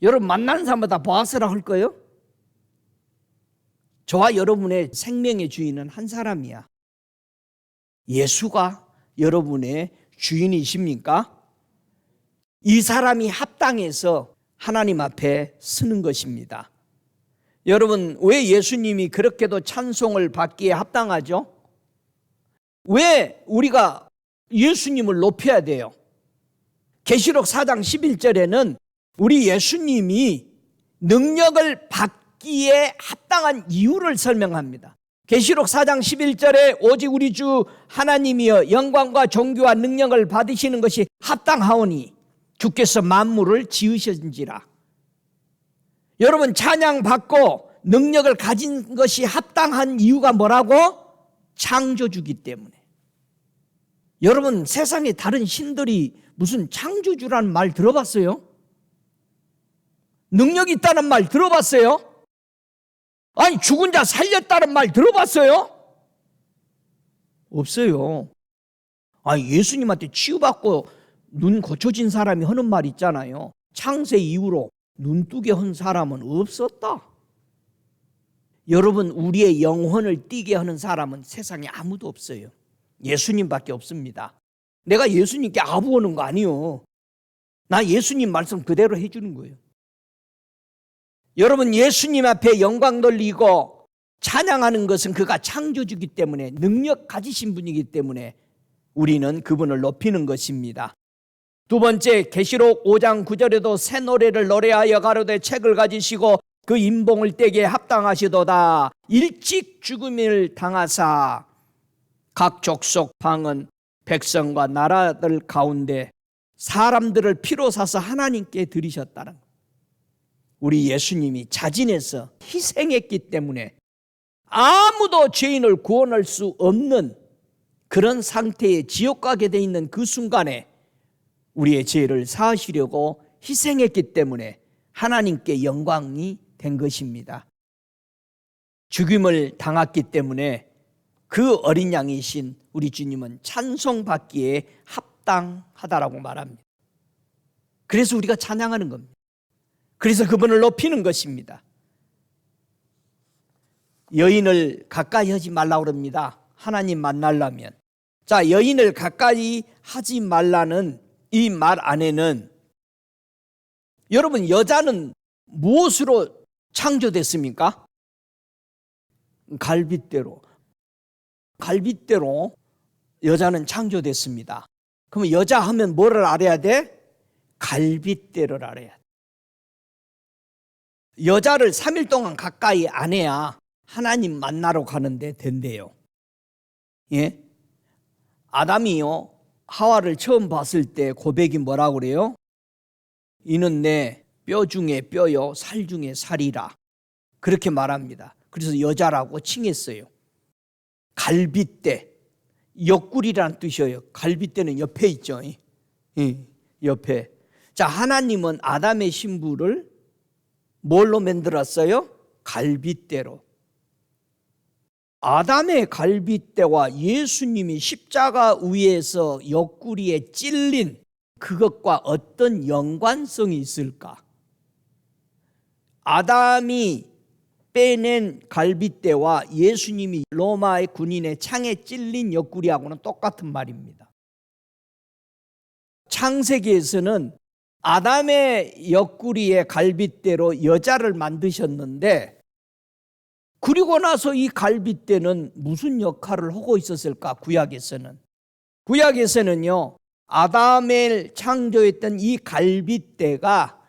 여러분 만나는 사람마다 보아스라 할 거예요? 저와 여러분의 생명의 주인은 한 사람이야. 예수가 여러분의 주인이십니까? 이 사람이 합당해서 하나님 앞에 서는 것입니다. 여러분, 왜 예수님이 그렇게도 찬송을 받기에 합당하죠? 왜 우리가 예수님을 높여야 돼요? 계시록 4장 11절에는 우리 예수님이 능력을 받기에 합당한 이유를 설명합니다. 계시록 4장 11절에 오직 우리 주 하나님이여 영광과 존귀와 능력을 받으시는 것이 합당하오니 주께서 만물을 지으셨은지라. 여러분, 찬양받고 능력을 가진 것이 합당한 이유가 뭐라고? 창조주기 때문에. 여러분, 세상에 다른 신들이 무슨 창조주라는 말 들어봤어요? 능력 있다는 말 들어봤어요? 아니, 죽은 자 살렸다는 말 들어봤어요? 없어요. 아니, 예수님한테 치유받고 눈 고쳐진 사람이 하는 말 있잖아요. 창세 이후로 눈 뜨게 한 사람은 없었다. 여러분, 우리의 영혼을 뛰게 하는 사람은 세상에 아무도 없어요. 예수님밖에 없습니다. 내가 예수님께 아부하는 거 아니요. 나 예수님 말씀 그대로 해주는 거예요. 여러분, 예수님 앞에 영광 돌리고 찬양하는 것은 그가 창조주기 때문에, 능력 가지신 분이기 때문에 우리는 그분을 높이는 것입니다. 두 번째, 계시록 5장 9절에도 새 노래를 노래하여 가로되 책을 가지시고 그 인봉을 떼게 합당하시도다. 일찍 죽음을 당하사 각 족속 방언 백성과 나라들 가운데 사람들을 피로 사서 하나님께 드리셨다는 것. 우리 예수님이 자진해서 희생했기 때문에 아무도 죄인을 구원할 수 없는 그런 상태에 지옥 가게 돼 있는 그 순간에 우리의 죄를 사하시려고 희생했기 때문에 하나님께 영광이 된 것입니다. 죽임을 당했기 때문에 그 어린 양이신 우리 주님은 찬송받기에 합당하다라고 말합니다. 그래서 우리가 찬양하는 겁니다. 그래서 그분을 높이는 것입니다. 여인을 가까이 하지 말라고 합니다. 하나님 만나려면. 자, 여인을 가까이 하지 말라는 이 말 안에는, 여러분, 여자는 무엇으로 창조됐습니까? 갈빗대로 여자는 창조됐습니다. 그러면 여자 하면 뭐를 알아야 돼? 갈빗대를 알아야 돼. 여자를 3일 동안 가까이 안 해야 하나님 만나러 가는데 된대요. 예? 아담이요, 하와를 처음 봤을 때 고백이 뭐라고 그래요? 이는 내 뼈 중에 뼈요 살 중에 살이라, 그렇게 말합니다. 그래서 여자라고 칭했어요. 갈빗대, 옆구리라는 뜻이에요. 갈빗대는 옆에 있죠. 옆에. 자, 하나님은 아담의 신부를 뭘로 만들었어요? 갈빗대로. 아담의 갈빗대와 예수님이 십자가 위에서 옆구리에 찔린 그것과 어떤 연관성이 있을까? 아담이 빼낸 갈빗대와 예수님이 로마의 군인의 창에 찔린 옆구리하고는 똑같은 말입니다. 창세기에서는 아담의 옆구리의 갈빗대로 여자를 만드셨는데, 그리고 나서 이 갈빗대는 무슨 역할을 하고 있었을까? 구약에서는요, 아담을 창조했던 이 갈빗대가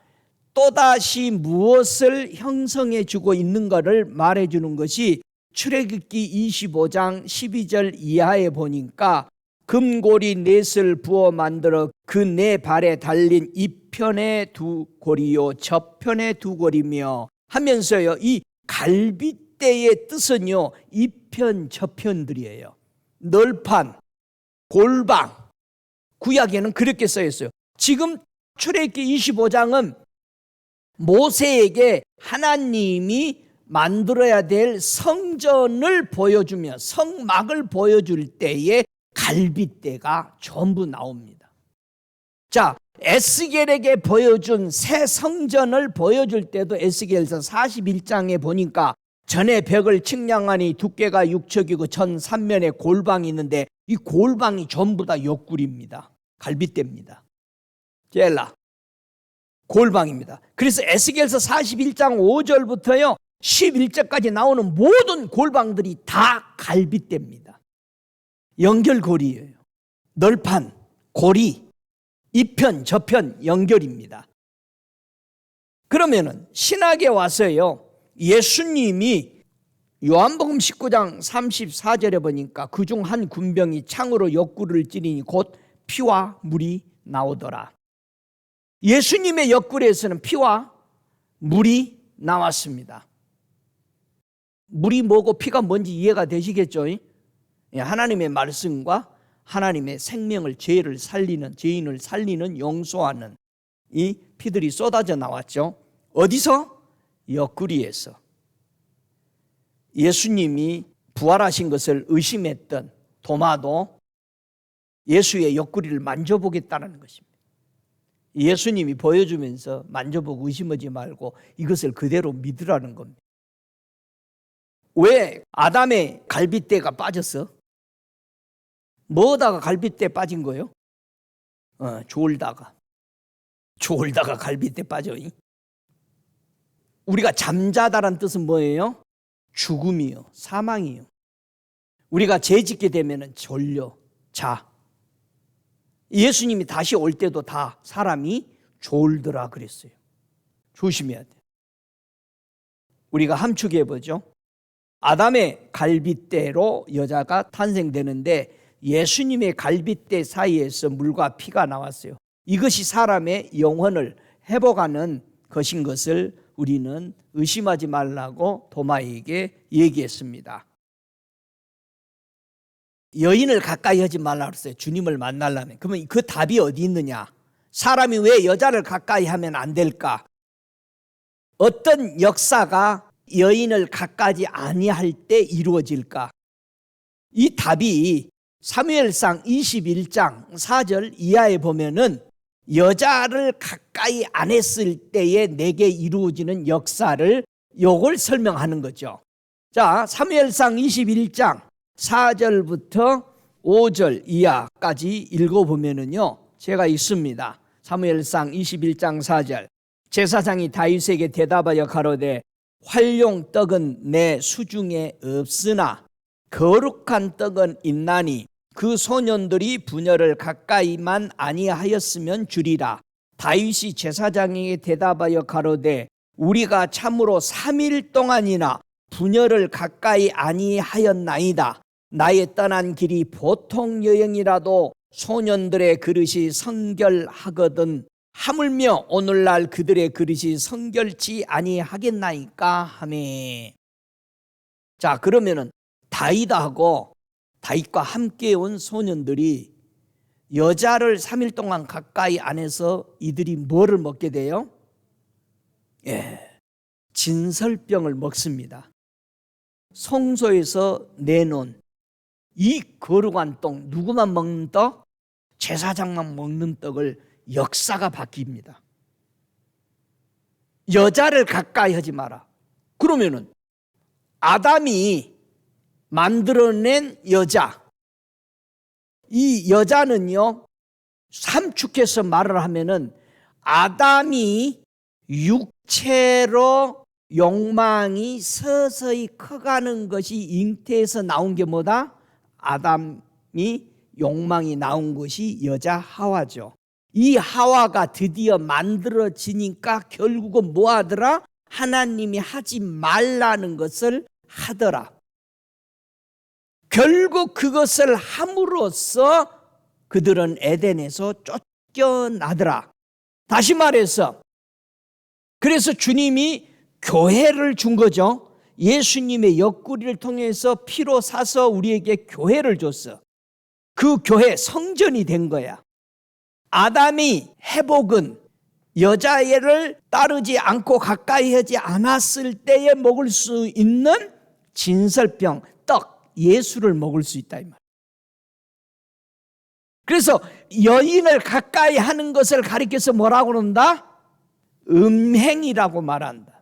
또다시 무엇을 형성해 주고 있는가를 말해주는 것이 출애굽기 25장 12절 이하에 보니까, 금고리 넷을 부어 만들어 그 네 발에 달린 이편에 두 고리요 저편에 두 고리며 하면서요, 이 갈빗대의 뜻은요, 이편 저편들이에요. 널판, 골방. 구약에는 그렇게 써 있어요. 지금 출애굽기 25장은 모세에게 하나님이 만들어야 될 성전을 보여주며 성막을 보여줄 때에 갈빗대가 전부 나옵니다. 자, 에스겔에게 보여준 새 성전을 보여줄 때도 에스겔서 41장에 보니까 전에 벽을 측량하니 두께가 6척이고 전 3면에 골방이 있는데, 이 골방이 전부 다 옆구리입니다. 갈빗대입니다. 젤라 골방입니다. 그래서 에스겔서 41장 5절부터요 11절까지 나오는 모든 골방들이 다 갈빗대입니다. 연결고리예요. 널판, 고리, 이편, 저편 연결입니다. 그러면은 신학에 와서요, 예수님이 요한복음 19장 34절에 보니까 그중 한 군병이 창으로 옆구리를 찌르니 곧 피와 물이 나오더라. 예수님의 옆구리에서는 피와 물이 나왔습니다. 물이 뭐고 피가 뭔지 이해가 되시겠죠? 하나님의 말씀과 하나님의 생명을, 죄인을 살리는, 용서하는 이 피들이 쏟아져 나왔죠. 어디서? 옆구리에서. 예수님이 부활하신 것을 의심했던 도마도 예수의 옆구리를 만져보겠다는 것입니다. 예수님이 보여주면서 만져보고 의심하지 말고 이것을 그대로 믿으라는 겁니다. 왜 아담의 갈빗대가 빠졌어? 뭐다가 갈빗대 빠진 거예요? 졸다가 갈빗대 빠져. 우리가 잠자다란 뜻은 뭐예요? 죽음이요, 사망이요. 우리가 죄 짓게 되면 졸려, 자. 예수님이 다시 올 때도 다 사람이 졸더라 그랬어요. 조심해야 돼. 우리가 함축해 보죠. 아담의 갈빗대로 여자가 탄생되는데 예수님의 갈빗대 사이에서 물과 피가 나왔어요. 이것이 사람의 영혼을 회복하는 것인 것을 우리는 의심하지 말라고 도마에게 얘기했습니다. 여인을 가까이 하지 말라고 했어요. 주님을 만나려면. 그러면 그 답이 어디 있느냐? 사람이 왜 여자를 가까이 하면 안 될까? 어떤 역사가 여인을 가까이 아니할 때 이루어질까? 이 답이 사무엘상 21장 4절 이하에 보면은 여자를 가까이 안 했을 때에 내게 이루어지는 역사를 요걸 설명하는 거죠. 자, 사무엘상 21장 4절부터 5절 이하까지 읽어보면은요, 제가 있습니다. 사무엘상 21장 4절. 제사장이 다윗에게 대답하여 가로되 활용 떡은 내 수중에 없으나 거룩한 떡은 있나니 그 소년들이 부녀를 가까이만 아니하였으면 주리라. 다윗이 제사장에게 대답하여 가로되 우리가 참으로 3일 동안이나 부녀를 가까이 아니하였나이다. 나의 떠난 길이 보통 여행이라도 소년들의 그릇이 성결하거든 하물며 오늘날 그들의 그릇이 성결치 아니하겠나이까 하매. 자, 그러면은 다윗과 함께 온 소년들이 여자를 3일 동안 가까이 안 해서 이들이 뭐를 먹게 돼요? 진설병을 먹습니다. 성소에서 내놓은 이 거룩한 떡, 누구만 먹는 떡? 제사장만 먹는 떡을 역사가 바뀝니다. 여자를 가까이 하지 마라. 그러면은 아담이 만들어낸 여자, 이 여자는요, 삼축해서 말을 하면은 아담이 육체로 욕망이 서서히 커가는 것이 잉태에서 나온 게 뭐다? 아담이 욕망이 나온 것이 여자 하와죠. 이 하와가 드디어 만들어지니까 결국은 뭐 하더라? 하나님이 하지 말라는 것을 하더라. 결국 그것을 함으로써 그들은 에덴에서 쫓겨나더라. 다시 말해서 그래서 주님이 교회를 준 거죠. 예수님의 옆구리를 통해서 피로 사서 우리에게 교회를 줬어. 그 교회 성전이 된 거야. 아담이 회복은 여자애를 따르지 않고 가까이 하지 않았을 때에 먹을 수 있는 진설병, 떡, 예수를 먹을 수 있다 이 말. 그래서 여인을 가까이 하는 것을 가리켜서 뭐라고 그런다? 음행이라고 말한다.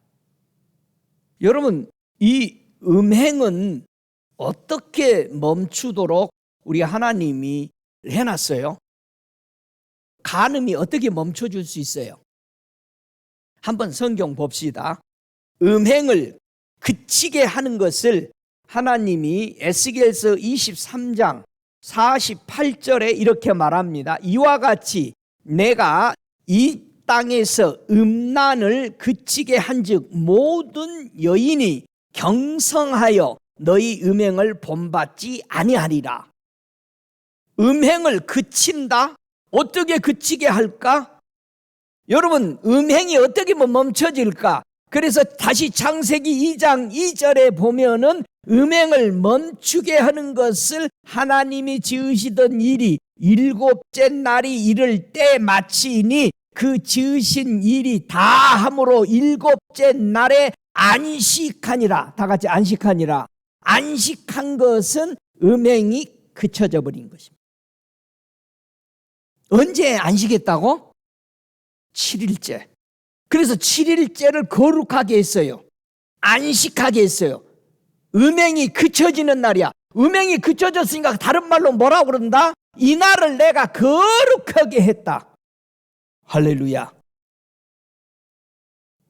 여러분, 이 음행은 어떻게 멈추도록 우리 하나님이 해놨어요? 간음이 어떻게 멈춰줄 수 있어요? 한번 성경 봅시다. 음행을 그치게 하는 것을 하나님이 에스겔서 23장 48절에 이렇게 말합니다. 이와 같이 내가 이 땅에서 음란을 그치게 한즉 모든 여인이 경성하여 너희 음행을 본받지 아니하리라. 음행을 그친다? 어떻게 그치게 할까? 여러분, 음행이 어떻게 멈춰질까? 그래서 다시 창세기 2장 2절에 보면은 음행을 멈추게 하는 것을 하나님이 지으시던 일이 일곱째 날이 이를 때 마치니 그 지으신 일이 다 함으로 일곱째 날에 안식하니라. 다 같이 안식하니라. 안식한 것은 음행이 그쳐져 버린 것입니다. 언제 안식했다고? 7일째. 그래서 7일째를 거룩하게 했어요. 안식하게 했어요. 음행이 그쳐지는 날이야. 음행이 그쳐졌으니까 다른 말로 뭐라고 그런다? 이 날을 내가 거룩하게 했다. 할렐루야.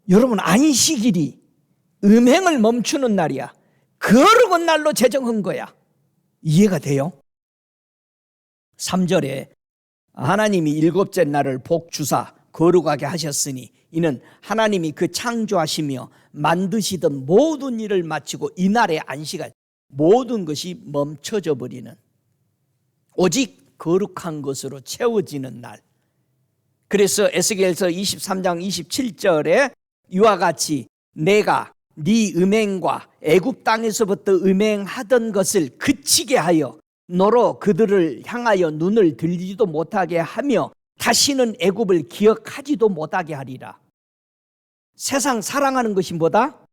여러분, 안식일이 음행을 멈추는 날이야. 거룩한 날로 제정한 거야. 이해가 돼요? 3절에 하나님이 일곱째 날을 복 주사 거룩하게 하셨으니 이는 하나님이 그 창조하시며 만드시던 모든 일을 마치고 이날의 안식을 모든 것이 멈춰져 버리는, 오직 거룩한 것으로 채워지는 날. 그래서 에스겔서 23장 27절에 이와 같이 내가 네 음행과 애굽 땅에서부터 음행하던 것을 그치게 하여 너로 그들을 향하여 눈을 들지도 못하게 하며 다시는 애굽을 기억하지도 못하게 하리라. 세상 사랑하는 것이 뭐다?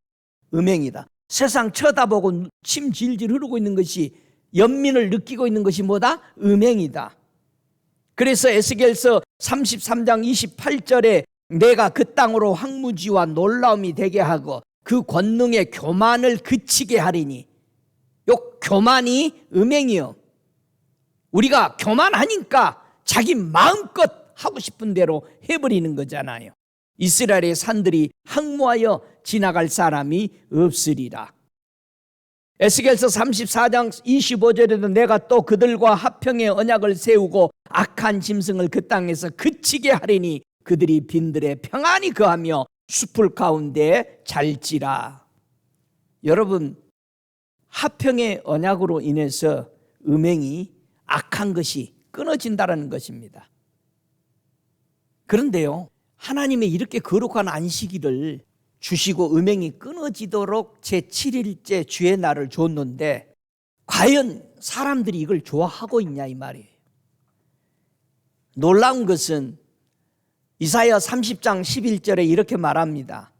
음행이다. 세상 쳐다보고 침 질질 흐르고 있는 것이, 연민을 느끼고 있는 것이 뭐다? 음행이다. 그래서 에스겔서 33장 28절에 내가 그 땅으로 황무지와 놀라움이 되게 하고 그 권능의 교만을 그치게 하리니, 요 교만이 음행이요. 우리가 교만하니까 자기 마음껏 하고 싶은 대로 해버리는 거잖아요. 이스라엘의 산들이 항모하여 지나갈 사람이 없으리라. 에스겔서 34장 25절에도 내가 또 그들과 화평의 언약을 세우고 악한 짐승을 그 땅에서 그치게 하리니 그들이 빈들에 평안히 거하며 숲을 가운데 잘지라. 여러분, 화평의 언약으로 인해서 음행이, 악한 것이 끊어진다는 것입니다. 그런데요, 하나님의 이렇게 거룩한 안식일을 주시고 음행이 끊어지도록 제7일째 주의 날을 줬는데 과연 사람들이 이걸 좋아하고 있냐 이 말이에요. 놀라운 것은 이사야 30장 11절에 이렇게 말합니다.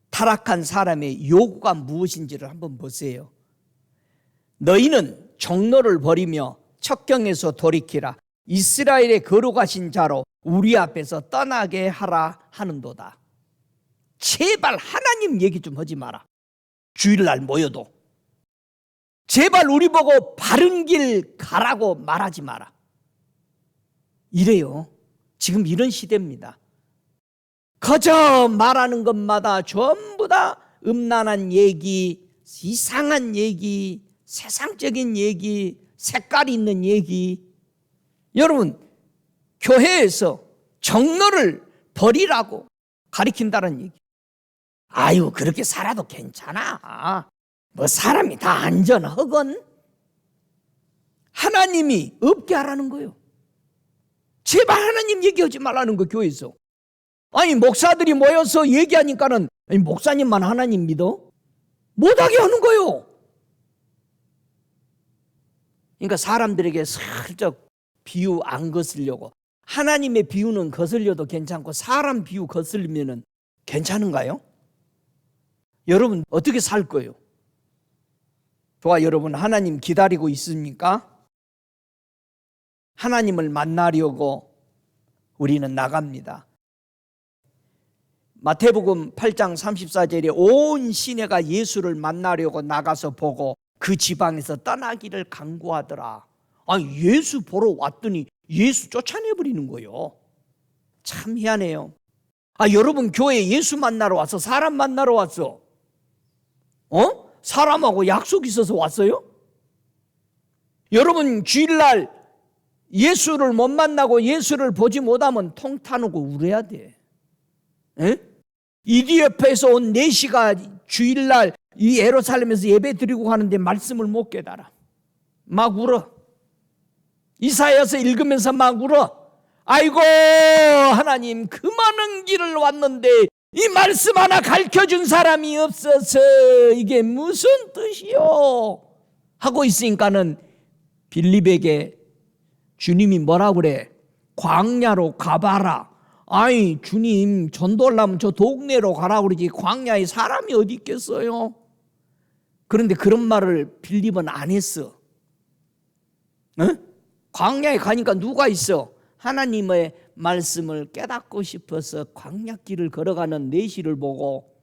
타락한 사람의 요구가 무엇인지를 한번 보세요. 너희는 종로를 버리며 척경에서 돌이키라. 이스라엘의 거룩하신 자로 우리 앞에서 떠나게 하라 하는도다. 제발 하나님 얘기 좀 하지 마라. 주일날 모여도 제발 우리 보고 바른 길 가라고 말하지 마라. 이래요. 지금 이런 시대입니다. 그저 말하는 것마다 전부 다 음란한 얘기, 이상한 얘기, 세상적인 얘기, 색깔 있는 얘기. 여러분, 교회에서 정로를 버리라고 가리킨다는 얘기. 아유, 그렇게 살아도 괜찮아. 뭐 사람이 다 안전하건. 하나님이 없게 하라는 거예요. 제발 하나님 얘기하지 말라는 거, 교회에서. 아니, 목사들이 모여서 얘기하니까는, 아니, 목사님만 하나님 믿어? 못하게 하는 거예요. 그러니까 사람들에게 슬쩍 비유 안 거슬려고. 하나님의 비유는 거슬려도 괜찮고 사람 비유 거슬리면은 괜찮은가요? 여러분 어떻게 살 거예요? 저와 여러분 하나님 기다리고 있습니까? 하나님을 만나려고 우리는 나갑니다. 마태복음 8장 34절에 온 시내가 예수를 만나려고 나가서 보고 그 지방에서 떠나기를 강구하더라. 아니, 예수 보러 왔더니 예수 쫓아내버리는 거예요. 참 희한해요. 여러분 교회에 예수 만나러 왔어? 사람 만나러 왔어? 사람하고 약속 있어서 왔어요? 여러분 주일날 예수를 못 만나고 예수를 보지 못하면 통타누고 울어야 돼. 이디오피아에서 온 내시가 주일날 이 예루살렘에서 예배 드리고 가는데 말씀을 못 깨달아. 막 울어. 이사야서 읽으면서 막 울어. 아이고 하나님, 그 많은 길을 왔는데 이 말씀 하나 가르쳐준 사람이 없어서 이게 무슨 뜻이요? 하고 있으니까는 빌립에게 주님이 뭐라고 그래? 광야로 가봐라. 아이, 주님 전도하려면 저 동네로 가라고 그러지 광야에 사람이 어디 있겠어요? 그런데 그런 말을 빌립은 안 했어. 광야에 가니까 누가 있어? 하나님의 말씀을 깨닫고 싶어서 광야길을 걸어가는 내시를 보고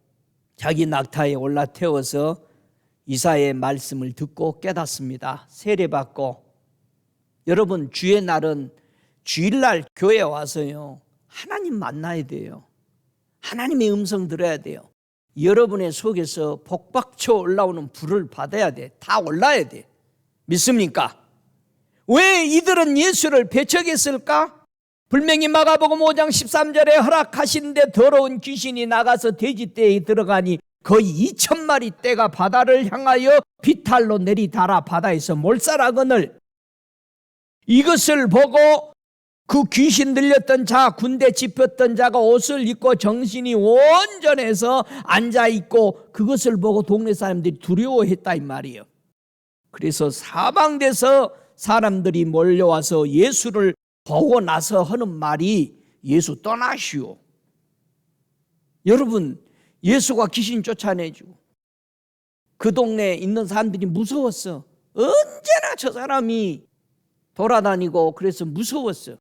자기 낙타에 올라태워서 이사야의 말씀을 듣고 깨닫습니다. 세례받고. 여러분, 주의 날은 주일날 교회에 와서요, 하나님 만나야 돼요. 하나님의 음성 들어야 돼요. 여러분의 속에서 복박쳐 올라오는 불을 받아야 돼. 다 올라야 돼. 믿습니까? 왜 이들은 예수를 배척했을까? 분명히 마가복음 5장 13절에 허락하신데 더러운 귀신이 나가서 돼지떼에 들어가니 거의 2,000마리 떼가 바다를 향하여 비탈로 내리달아 바다에서 몰살하거늘. 이것을 보고 그 귀신 들렸던 자, 군대 짚었던 자가 옷을 입고 정신이 온전해서 앉아있고, 그것을 보고 동네 사람들이 두려워했다 이 말이에요. 그래서 사방돼서 사람들이 몰려와서 예수를 보고 나서 하는 말이 예수 떠나시오. 여러분, 예수가 귀신 쫓아내주고 그 동네에 있는 사람들이 무서웠어. 언제나 저 사람이 돌아다니고 그래서 무서웠어.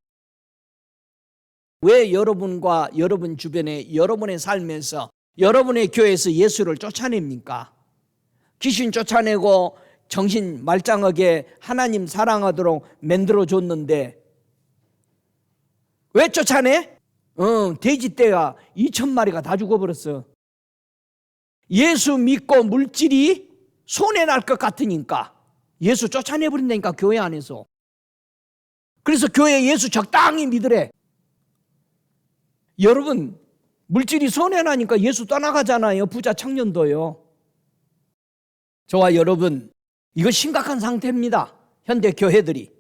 왜 여러분과 여러분 주변에, 여러분의 삶에서, 여러분의 교회에서 예수를 쫓아냅니까? 귀신 쫓아내고 정신 말짱하게 하나님 사랑하도록 만들어줬는데 왜 쫓아내? 돼지떼가 2,000마리가 다 죽어버렸어. 예수 믿고 물질이 손해날 것 같으니까 예수 쫓아내버린다니까, 교회 안에서. 그래서 교회에 예수 적당히 믿으래. 여러분, 물질이 손해나니까 예수 떠나가잖아요. 부자 청년도요. 저와 여러분, 이거 심각한 상태입니다. 현대 교회들이.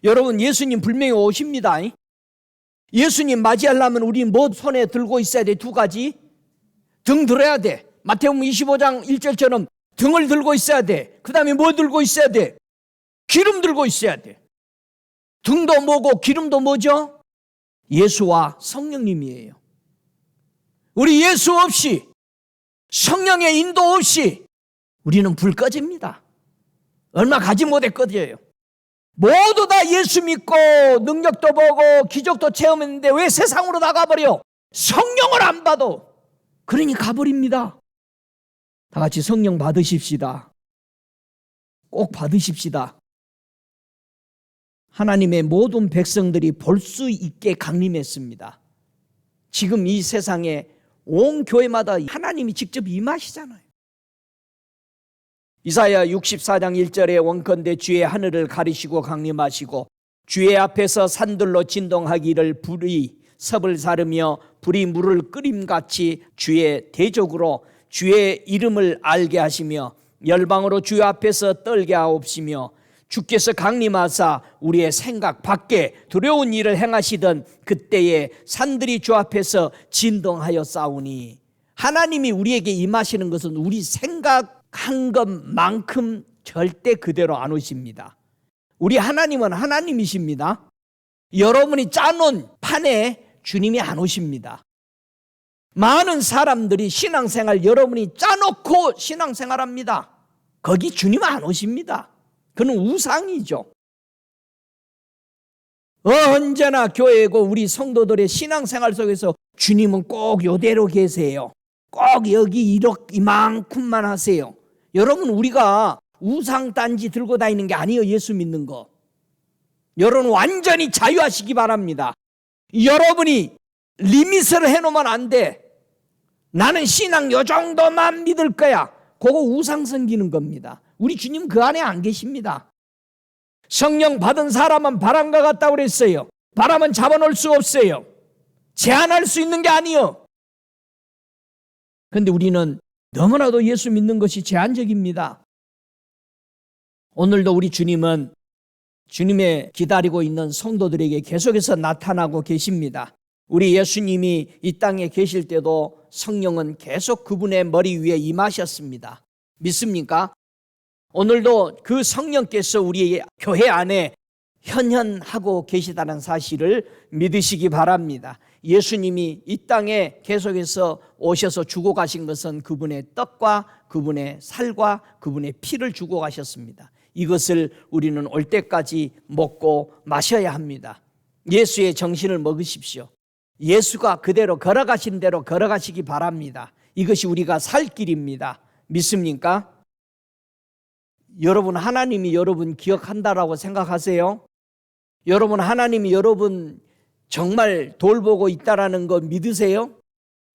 여러분, 예수님 분명히 오십니다. 예수님 맞이하려면 우리 뭐 손에 들고 있어야 돼? 두 가지. 등 들어야 돼. 마태복음 25장 1절처럼 등을 들고 있어야 돼. 그 다음에 뭐 들고 있어야 돼? 기름 들고 있어야 돼. 등도 뭐고 기름도 뭐죠? 예수와 성령님이에요. 우리 예수 없이, 성령의 인도 없이 우리는 불 꺼집니다. 얼마 가지 못해 꺼져요. 모두 다 예수 믿고 능력도 보고 기적도 체험했는데 왜 세상으로 나가버려? 성령을 안 받아. 그러니 가버립니다. 다 같이 성령 받으십시다. 꼭 받으십시다. 하나님의 모든 백성들이 볼 수 있게 강림했습니다. 지금 이 세상에 온 교회마다 하나님이 직접 임하시잖아요. 이사야 64장 1절에 원컨대 주의 하늘을 가리시고 강림하시고 주의 앞에서 산들로 진동하기를 불이 섭을 사르며 불이 물을 끓임같이 주의 대적으로 주의 이름을 알게 하시며 열방으로 주 앞에서 떨게 하옵시며 주께서 강림하사 우리의 생각 밖에 두려운 일을 행하시던 그때에 산들이 주 앞에서 진동하여 싸우니. 하나님이 우리에게 임하시는 것은 우리 생각한 것만큼 절대 그대로 안 오십니다. 우리 하나님은 하나님이십니다. 여러분이 짜놓은 판에 주님이 안 오십니다. 많은 사람들이 신앙생활 여러분이 짜놓고 신앙생활합니다. 거기 주님 안 오십니다. 그는 우상이죠. 언제나 교회고 우리 성도들의 신앙생활 속에서 주님은 꼭 요대로 계세요. 꼭 여기 이만큼만 하세요. 여러분, 우리가 우상단지 들고 다니는 게 아니에요. 예수 믿는 거. 여러분 완전히 자유하시기 바랍니다. 여러분이 리밋을 해놓으면 안 돼. 나는 신앙 요 정도만 믿을 거야. 그거 우상 섬기는 겁니다. 우리 주님 그 안에 안 계십니다. 성령 받은 사람은 바람과 같다고 그랬어요. 바람은 잡아놓을 수 없어요. 제한할 수 있는 게 아니에요. 그런데 우리는 너무나도 예수 믿는 것이 제한적입니다. 오늘도 우리 주님은 주님의 기다리고 있는 성도들에게 계속해서 나타나고 계십니다. 우리 예수님이 이 땅에 계실 때도 성령은 계속 그분의 머리 위에 임하셨습니다. 믿습니까? 오늘도 그 성령께서 우리 교회 안에 현현하고 계시다는 사실을 믿으시기 바랍니다. 예수님이 이 땅에 계속해서 오셔서 주고 가신 것은 그분의 떡과 그분의 살과 그분의 피를 주고 가셨습니다. 이것을 우리는 올 때까지 먹고 마셔야 합니다. 예수의 정신을 먹으십시오. 예수가 그대로 걸어가신 대로 걸어가시기 바랍니다. 이것이 우리가 살 길입니다. 믿습니까? 여러분, 하나님이 여러분 기억한다라고 생각하세요? 여러분, 하나님이 여러분 정말 돌보고 있다라는 거 믿으세요?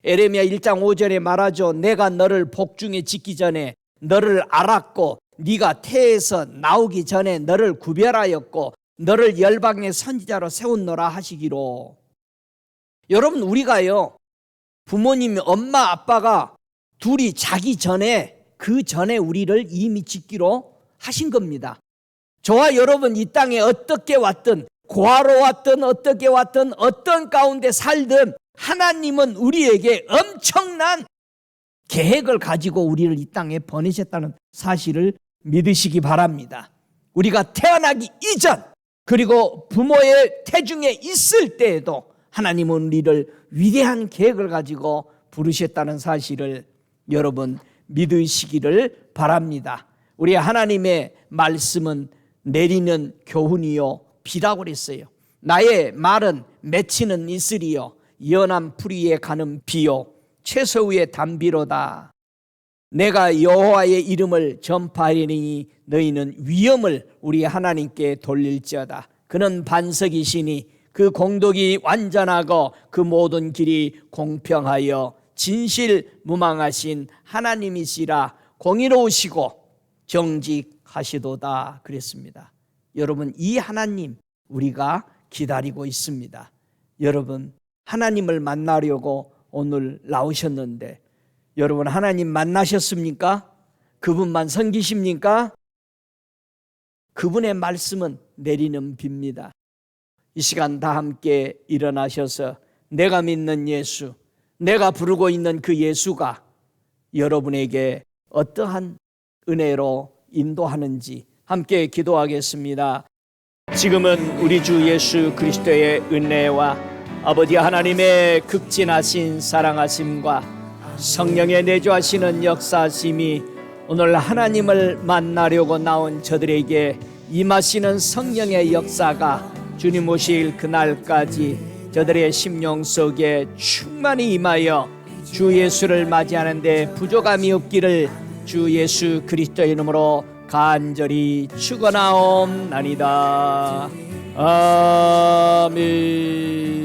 에레미야 1장 5절에 말하죠. 내가 너를 복중에 짓기 전에 너를 알았고 네가 태에서 나오기 전에 너를 구별하였고 너를 열방의 선지자로 세웠노라 하시기로. 여러분, 우리가요, 부모님, 엄마, 아빠가 둘이 자기 전에, 그 전에 우리를 이미 짓기로 하신 겁니다. 저와 여러분 이 땅에 어떻게 왔든, 고아로 왔든 어떻게 왔든 어떤 가운데 살든 하나님은 우리에게 엄청난 계획을 가지고 우리를 이 땅에 보내셨다는 사실을 믿으시기 바랍니다. 우리가 태어나기 이전, 그리고 부모의 태중에 있을 때에도 하나님은 우리를 위대한 계획을 가지고 부르셨다는 사실을 여러분 믿으시기를 바랍니다. 우리 하나님의 말씀은 내리는 교훈이요 비라고 그랬어요. 나의 말은 맺히는 이슬이요 연한 풀 위에 가는 비요 채소 위에 담비로다. 내가 여호와의 이름을 전파하리니 너희는 위엄을 우리 하나님께 돌릴지어다. 그는 반석이시니 그 공덕이 완전하고 그 모든 길이 공평하여 진실무망하신 하나님이시라. 공의로우시고 정직하시도다 그랬습니다. 여러분, 이 하나님 우리가 기다리고 있습니다. 여러분, 하나님을 만나려고 오늘 나오셨는데 여러분, 하나님 만나셨습니까? 그분만 섬기십니까? 그분의 말씀은 내리는 비입니다. 이 시간 다 함께 일어나셔서 내가 믿는 예수, 내가 부르고 있는 그 예수가 여러분에게 어떠한 은혜로 인도하는지 함께 기도하겠습니다. 지금은 우리 주 예수 그리스도의 은혜와 아버지 하나님의 극진하신 사랑하심과 성령의 내주하시는 역사심이 오늘 하나님을 만나려고 나온 저들에게 임하시는 성령의 역사가 주님 오실 그날까지 저들의 심령 속에 충만히 임하여 주 예수를 맞이하는데 부족함이 없기를 주 예수 그리스도의 이름으로 간절히 축원하옵나이다. 아멘.